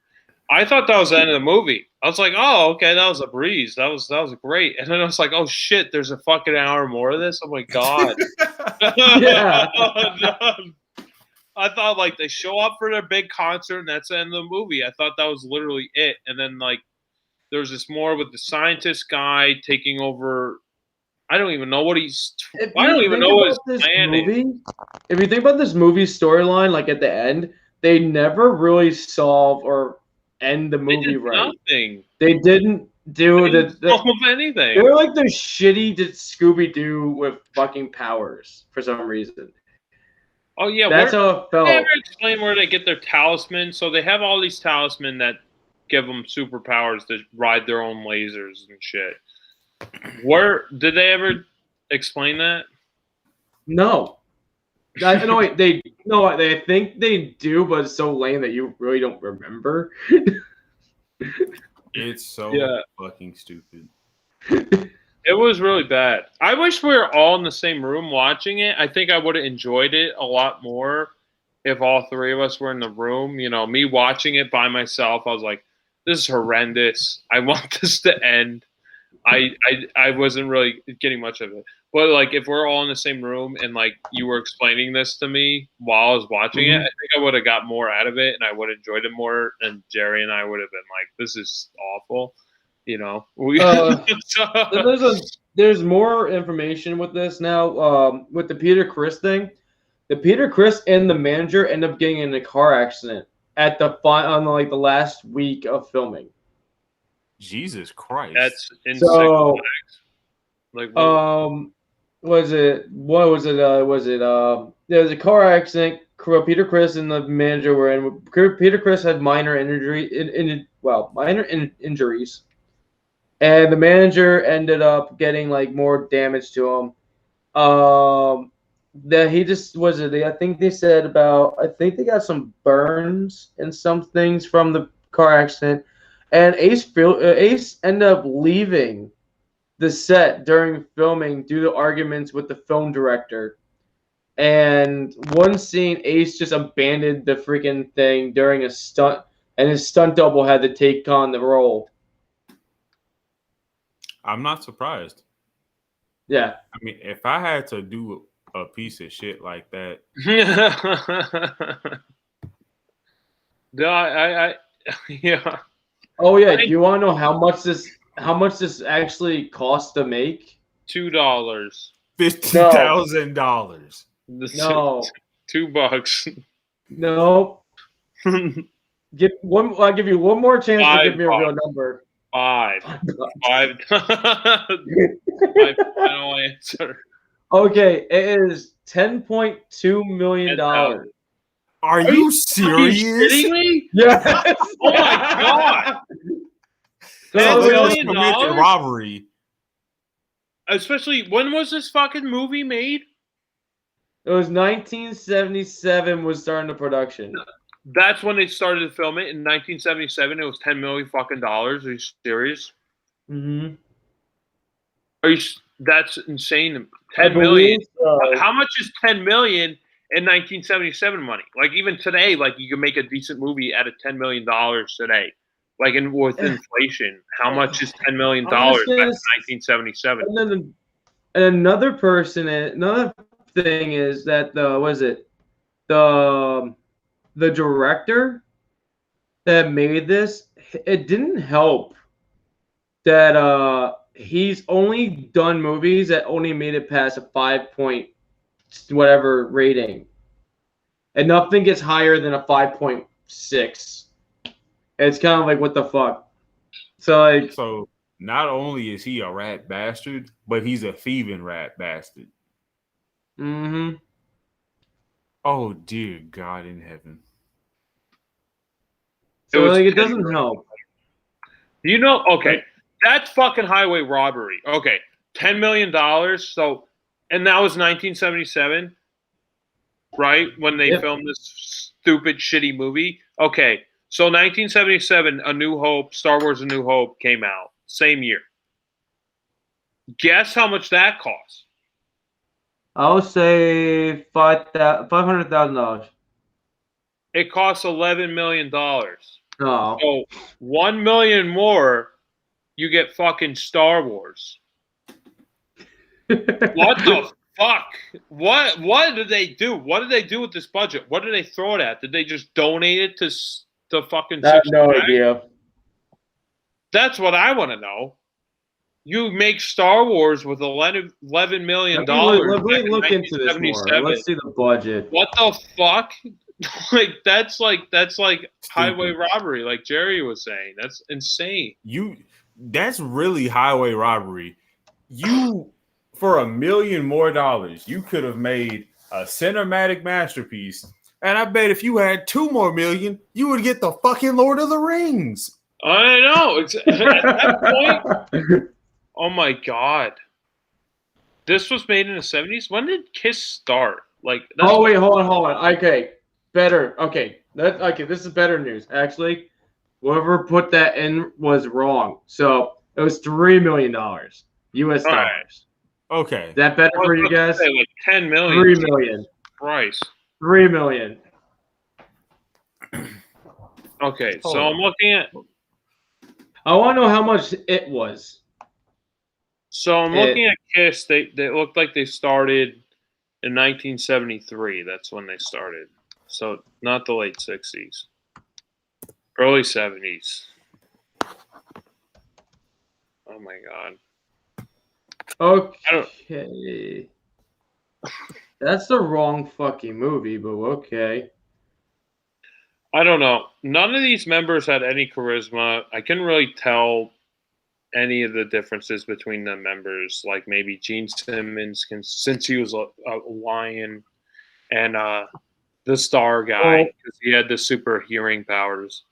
I thought that was the end of the movie. I was like, oh, okay, that was a breeze. That was great. And then I was like, oh shit, there's a fucking hour more of this. Oh my god. Yeah. I thought like they show up for their big concert and that's the end of the movie. I thought that was literally it. And then like there's this more with the scientist guy taking over. I don't even know what he's. I don't even know what his plan is. If you think about this movie's storyline, like at the end, they never really solve or end the movie right. Nothing. They didn't do anything. They were like the shitty Scooby Doo with fucking powers for some reason. Oh yeah, that's how it felt. They ever explain where they get their talisman? So they have all these talisman that give them superpowers to ride their own lasers and shit. Where did they ever explain that? No. I think they do, but it's so lame that you really don't remember. It's so fucking stupid. It was really bad. I wish we were all in the same room watching it. I think I would have enjoyed it a lot more if all three of us were in the room. You know, me watching it by myself, I was like, this is horrendous. I want this to end. I wasn't really getting much of it. But, like, if we're all in the same room and, like, you were explaining this to me while I was watching it, I think I would have got more out of it and I would have enjoyed it more. And Jerry and I would have been like, this is awful. You know? There's more information with this now. With the Peter Criss thing. The Peter Criss and the manager end up getting in a car accident at the last week of filming. Jesus Christ. That's insane. So, like, there was a car accident. Peter Criss and the manager were in. Peter Criss had minor injuries, and the manager ended up getting like more damage to him. That he just I think they said I think they got some burns and some things from the car accident, and Ace ended up leaving the set during filming due to arguments with the film director. And one scene, Ace just abandoned the freaking thing during a stunt, and his stunt double had to take on the role. I'm not surprised. Yeah. I mean, if I had to do a piece of shit like that. No, yeah. Oh yeah. Do you want to know how much this actually costs to make? $2. $50,000. No. $2. No. I'll give you one more chance to give me a real number. Five. Final answer. Okay, it is $10.2 million. Are you serious? Are you kidding me? Yes. Oh my god. $10 million robbery. Especially, when was this fucking movie made? It was 1977 was starting the production. That's when they started to film it in 1977. It was $10 million fucking dollars. Are you serious? Mm-hmm. That's insane. $10 million. So. How much is $10 million in 1977 money? Like, even today, like, you can make a decent movie out of $10 million today. Like, with inflation, how much is $10 million back in 1977? And then another thing is that the director that made this, it didn't help that he's only done movies that only made it past a 5 point whatever rating, and nothing gets higher than a 5.6. It's kind of like, what the fuck? So not only is he a rat bastard, but he's a thieving rat bastard. Mm-hmm. Oh dear God in heaven. So it doesn't help. You know, okay, that's fucking highway robbery. Okay, $10 million. So, and that was 1977, right? When they filmed this stupid, shitty movie. Okay, so 1977, A New Hope, Star Wars: A New Hope came out same year. Guess how much that cost? I'll say $500,000. It costs $11 million. Oh. So $1 million more, you get fucking Star Wars. What the fuck? What did they do? What did they do with this budget? What did they throw it at? Did they just donate it to fucking? I have no idea. That's what I want to know. You make Star Wars with $11 million. Let me look into this more. Let's see the budget. What the fuck? That's highway robbery, like Jerry was saying. That's insane. That's really highway robbery. For $1 million more, you could have made a cinematic masterpiece. And I bet if you had $2 more million, you would get the fucking Lord of the Rings. I know. At that point, oh my god. This was made in the 70s? When did Kiss start? Like, oh, wait, hold on. Okay, better. Okay, this is better news. Actually, whoever put that in was wrong. So it was $3 million U.S. dollars. Right. Okay. Is that better for you guys? Say, like 10 million. 3 million. Price. 3 million. Okay, so I'm looking at. I want to know how much it was. So I'm looking at Kiss. They looked like they started in 1973. That's when they started. So not the late 60s. Early 70s. Oh my god. Okay. That's the wrong fucking movie, but okay. I don't know. None of these members had any charisma. I couldn't really tell any of the differences between the members. Like maybe Gene Simmons, since he was a lion, and the Star guy, because he had the super hearing powers.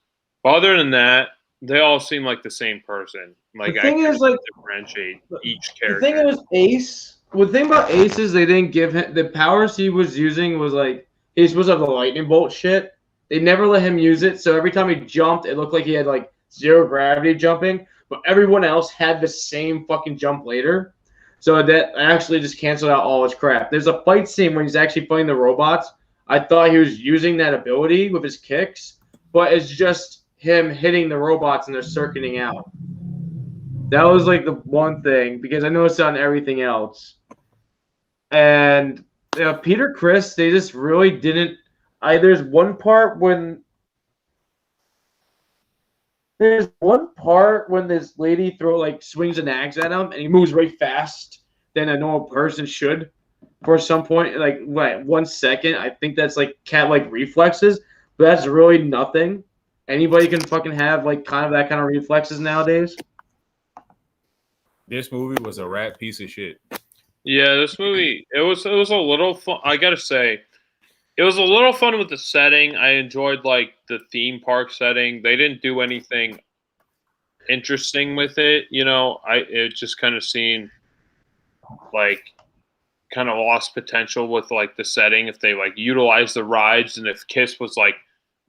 But other than that, they all seem like the same person. Like the thing is, like, differentiate each character. The thing was Ace. The thing about Ace is they didn't give him the powers he was using. Was like he's supposed to have the lightning bolt shit. They never let him use it, so every time he jumped, it looked like he had like zero gravity jumping. But everyone else had the same fucking jump later, so that actually just canceled out all his crap. There's a fight scene where he's actually fighting the robots. I thought he was using that ability with his kicks, but it's just him hitting the robots and they're circuiting out. That was like the one thing, because I noticed it on everything else. And Peter Criss, they just really didn't. There's one part when this lady swings an axe at him and he moves way fast than a normal person should for some point, like 1 second. I think that's like cat-like reflexes, but that's really nothing. Anybody can fucking have that kind of reflexes nowadays. This movie was a rat piece of shit. Yeah, this movie, it was a little fun. I gotta say, it was a little fun with the setting. I enjoyed like the theme park setting. They didn't do anything interesting with it, it just kind of seemed like kind of lost potential with like the setting if they like utilized the rides, and if Kiss was like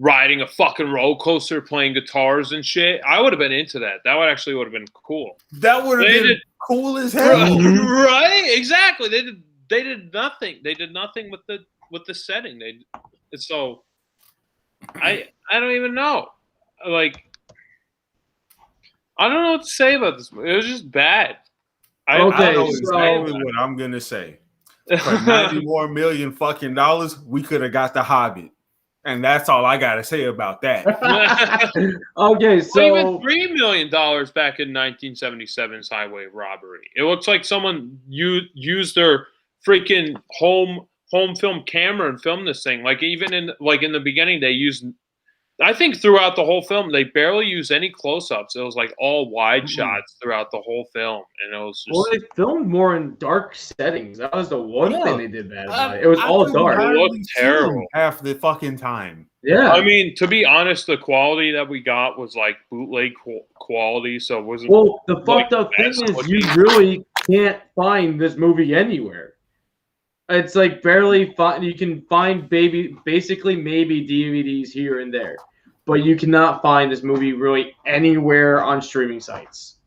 riding a fucking roller coaster playing guitars and shit, I would have been into that. That would have been cool. That would have been cool as hell. Right? Exactly. They did nothing. They did nothing with the setting. I don't even know. Like, I don't know what to say about this movie. It was just bad. I know exactly what I'm gonna say. For $90 more million fucking dollars, we could have got The Hobbit. And that's all I gotta say about that. Okay, so even $3 million back in 1977's highway robbery. It looks like someone used their freaking home film camera and filmed this thing. Like even in the beginning, they used. I think throughout the whole film, they barely used any close-ups. It was like all wide shots throughout the whole film, and it was just. Well, they filmed more in dark settings. That was the one thing they did bad about it. It was all dark. It looked terrible half the fucking time. Yeah, I mean, to be honest, the quality that we got was like bootleg quality, so it wasn't. Well, the fucked up thing is you really can't find this movie anywhere. It's like barely you can find basically maybe DVDs here and there, but you cannot find this movie really anywhere on streaming sites.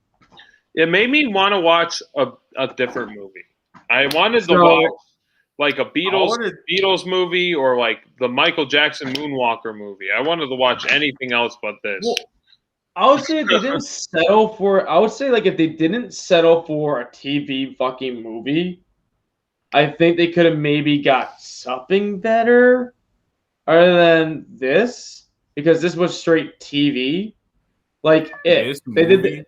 It made me want to watch a different movie. I wanted to watch like a Beatles movie or like the Michael Jackson Moonwalker movie. I wanted to watch anything else but this. Well, I would say if they didn't settle for. I would say like if they didn't settle for a TV fucking movie, I think they could have maybe got something better other than this, because this was straight TV. Like this movie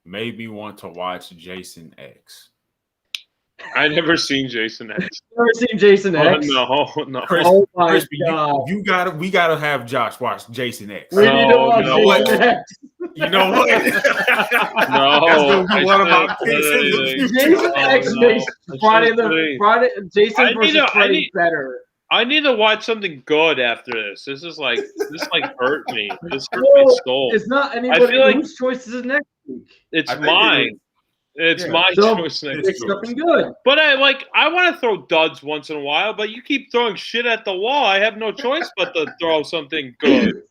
made me want to watch Jason X. I never seen Jason X. Never seen Jason X? No. Chris, oh my God. We gotta have Josh watch Jason X. We need to watch Jason X. You know what? No. That's gonna be one of my picks in the future. Jason X makes Friday Jason versus Freddy better I need to watch something good after this. This hurt me. This hurt my soul. It's not anybody whose choice is it next week. It's mine. It's my choice next week. Something good. But I want to throw duds once in a while, but you keep throwing shit at the wall. I have no choice but to throw something good.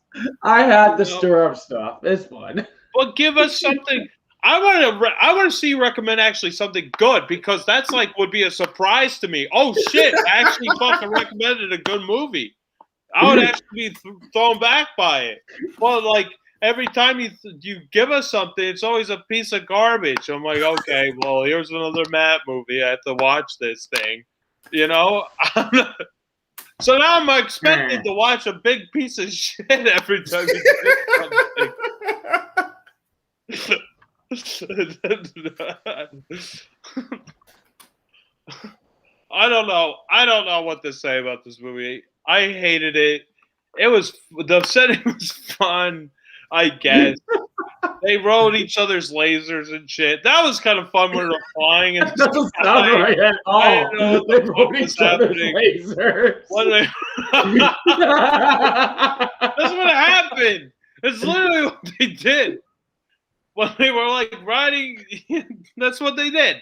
I had to stir up stuff. It's fun. But give us something. I want to see you recommend actually something good, because that's would be a surprise to me. Oh shit! I actually fucking recommended a good movie. I would actually be thrown back by it. Well, every time you give us something, it's always a piece of garbage. I'm like, okay, well, here's another Matt movie. I have to watch this thing, So now I'm expected to watch a big piece of shit every time you do something. I don't know what to say about this movie. I hated it. The setting was fun, I guess. They rode each other's lasers and shit. That was kind of fun when they were flying. That doesn't sound right at all. They rode each other's lasers. That's what happened. It's literally what they did. When they were riding, that's what they did.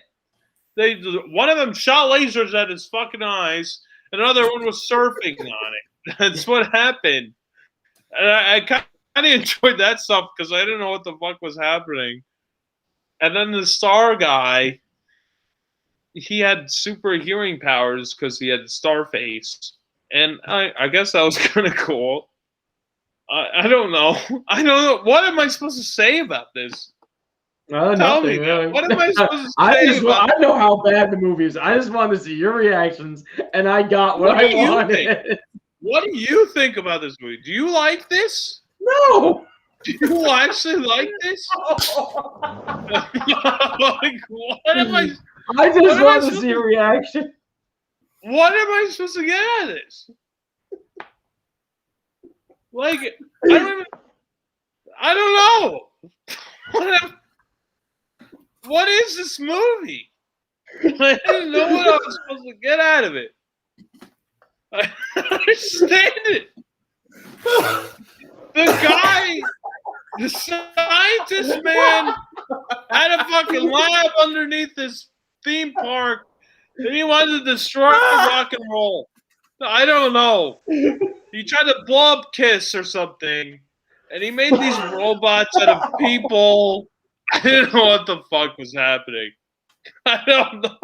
One of them shot lasers at his fucking eyes, and another one was surfing on it. That's what happened. And I kind of enjoyed that stuff because I didn't know what the fuck was happening. And then the star guy, he had super hearing powers because he had star face. And I guess that was kind of cool. I don't know. I don't know. What am I supposed to say about this? Tell me, really. What am I supposed to say? I know how bad the movie is. I just wanted to see your reactions, and I got what I wanted. What do you think about this movie? Do you like this? No. Do you actually like this? What am I? I just want to see a reaction. What am I supposed to get out of this? I don't know. What is this movie? I didn't know what I was supposed to get out of it. I don't understand it. The scientist man, had a fucking lab underneath this theme park, and he wanted to destroy rock and roll. I don't know. He tried to blow up Kiss or something, and he made these robots out of people. I didn't know what the fuck was happening. I don't know.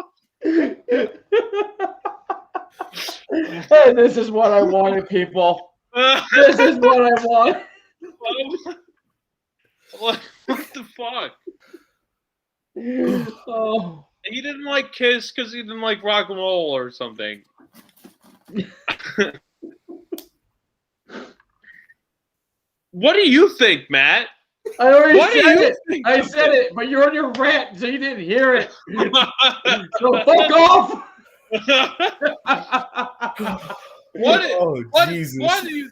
Hey, this is what I wanted, people. This is what I want. What the fuck? Oh. He didn't like Kiss because he didn't like rock and roll or something. What do you think, Matt? I already said it. I said it, but you're on your rant, so you didn't hear it. So fuck off. Jesus. What do you?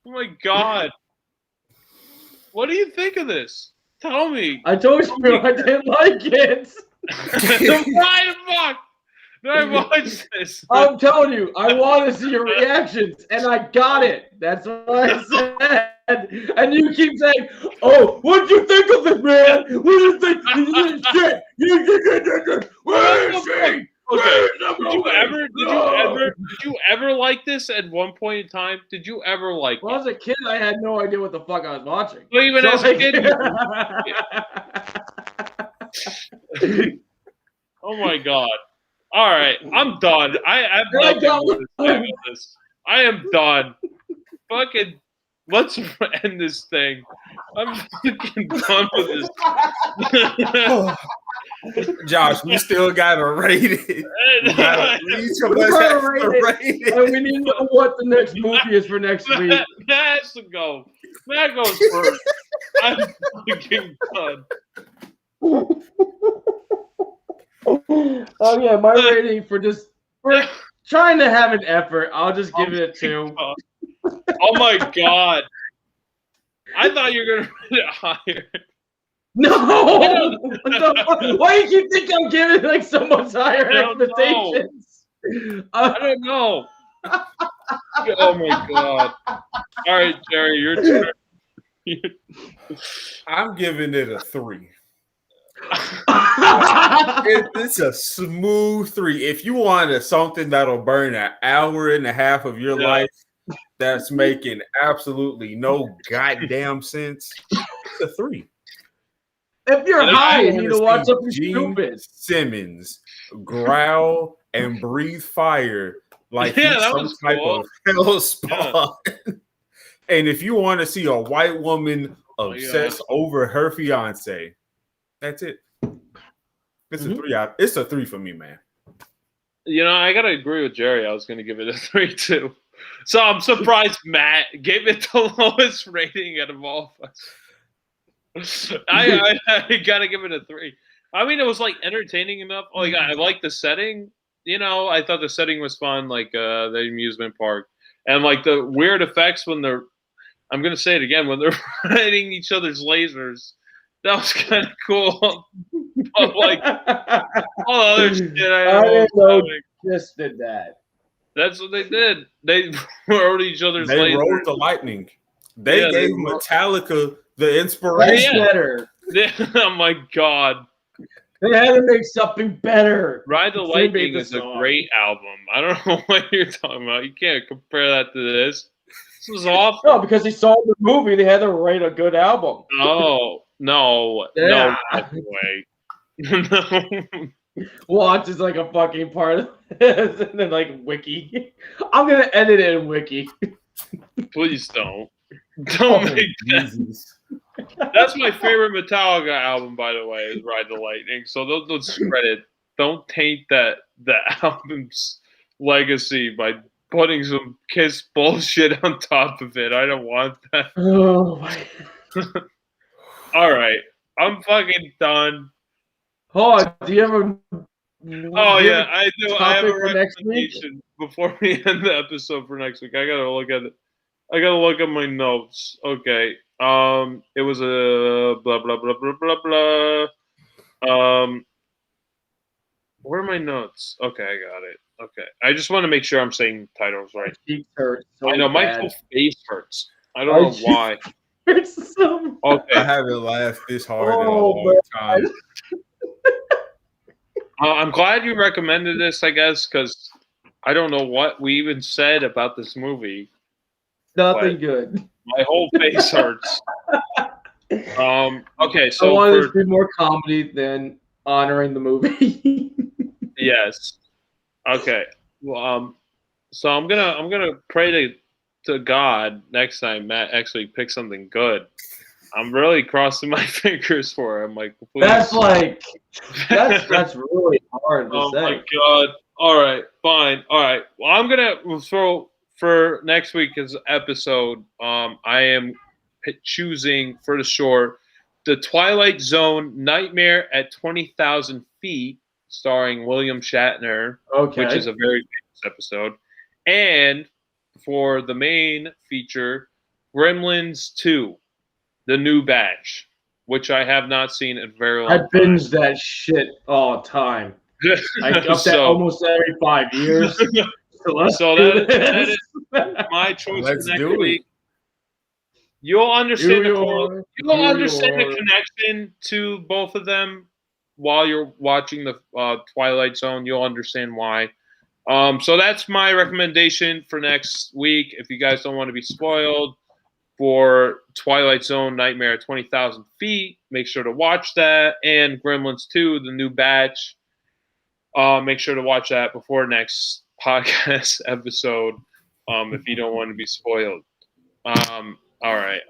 Oh my God! What do you think of this? Tell me. I told you I didn't like it. So why the fuck did I watch this? I'm telling you, I want to see your reactions, and I got it. That's what I said. And you keep saying, "Oh, what'd you think of it, man? What do you think? Shit, where is she? Did you ever like this at one point in time? Did you ever like it? When I was a kid, I had no idea what the fuck I was watching. Well, even as a kid. Oh my God. All right. I'm done. I'm done. I am done. Fucking let's end this thing. I'm fucking done with this. Josh, we still gotta rate it. Each of us has to rate it. And we need to know what the next movie is for next week. That has to go. That goes first. I'm fucking done. Oh yeah, my rating for trying to have an effort, I'll just give it a 2. Oh my God. I thought you were gonna rate it higher. No! Why do you keep thinking I'm giving like so much higher expectations? I don't know. Oh my god! All right, Jerry, your turn. I'm giving it a 3. It's a smooth 3. If you want something that'll burn an hour and a half of your life, that's making absolutely no goddamn sense, it's a 3. If you're high, you need to watch something stupid. Simmons growl and breathe fire like he's some type of hell spawn. And if you want to see a white woman obsess over her fiance, that's it. It's a 3 out. It's a 3 for me, man. You know, I gotta agree with Jerry. I was gonna give it a 3 too. So I'm surprised Matt gave it the lowest rating out of all of us. I gotta give it a 3. I mean, it was like entertaining enough. Like I like the setting. You know, I thought the setting was fun, like the amusement park, and like the weird effects when they're. I'm gonna say it again when they're riding each other's lasers. That was kind of cool. But like all the other shit, I didn't know just did that. That's what they did. They rode each other's lasers. They rode the lightning. They gave Metallica the inspiration. Better. Oh my god. They had to make something better. Ride the Lightning is a great album. I don't know what you're talking about. You can't compare that to this. This was awful. No, because they saw the movie. They had to write a good album. Oh, no. Yeah. No way. No. Watch is like a fucking part of this. And then like Wiki. I'm going to edit it in Wiki. Please don't. Don't make that. That's my favorite Metallica album, by the way, is Ride the Lightning. So don't spread it. Don't taint the album's legacy by putting some Kiss bullshit on top of it. I don't want that. Oh my. All right. I'm fucking done. Oh, do you have a... Oh, yeah, I do. I have a recommendation before we end the episode for next week. I got to look at it. I got to look at my notes. Okay. It was a blah, blah, blah, blah, blah, blah. Where are my notes? Okay, I got it. Okay. I just want to make sure I'm saying titles right. Cheeks hurt so I know, my whole face hurts. I don't know why. It's so okay. I haven't laughed this hard in a long time. I'm glad you recommended this, I guess, because I don't know what we even said about this movie. Nothing good. My whole face hurts. Okay, so I wanted to be more comedy than honoring the movie. Yes. Okay. Well, so I'm gonna pray to God next time Matt actually picks something good. I'm really crossing my fingers for him. Like, please. That's really hard to say. Oh my god! All right, fine. All right. Well, I'm gonna throw for next week's episode. I am choosing for the short, The Twilight Zone: Nightmare at 20,000 Feet, starring William Shatner, which is a very famous episode, and for the main feature, Gremlins 2. The New Batch, which I have not seen in a very long time. I binge that shit all the time. I up that almost every 5 years. So that is my choice for next week. You'll understand the connection to both of them while you're watching the Twilight Zone. You'll understand why. So that's my recommendation for next week. If you guys don't want to be spoiled for Twilight Zone: Nightmare at 20,000 Feet, make sure to watch that. And Gremlins 2, The New Batch. Make sure to watch that before next podcast episode. If you don't want to be spoiled. All right.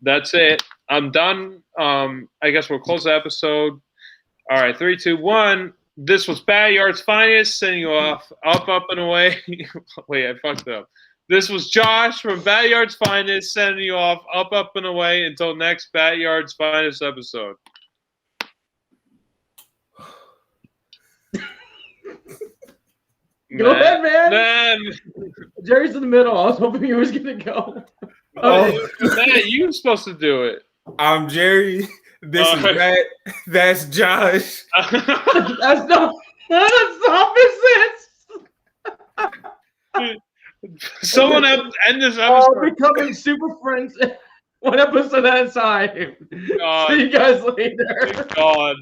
That's it. I'm done. I guess we'll close the episode. All right. 3, 2, 1. This was BatYard's Finest, sending you off, up and away. Wait, I fucked up. This was Josh from BatYard's Finest, sending you off, up and away until next BatYard's Finest episode. Go ahead, man. Jerry's in the middle. I was hoping he was going to go. Matt, you were supposed to do it. I'm Jerry. This is Matt. That's Josh. That's opposite. Someone end this episode. Becoming super friends. One episode at a time. God. See you guys later. Thank God.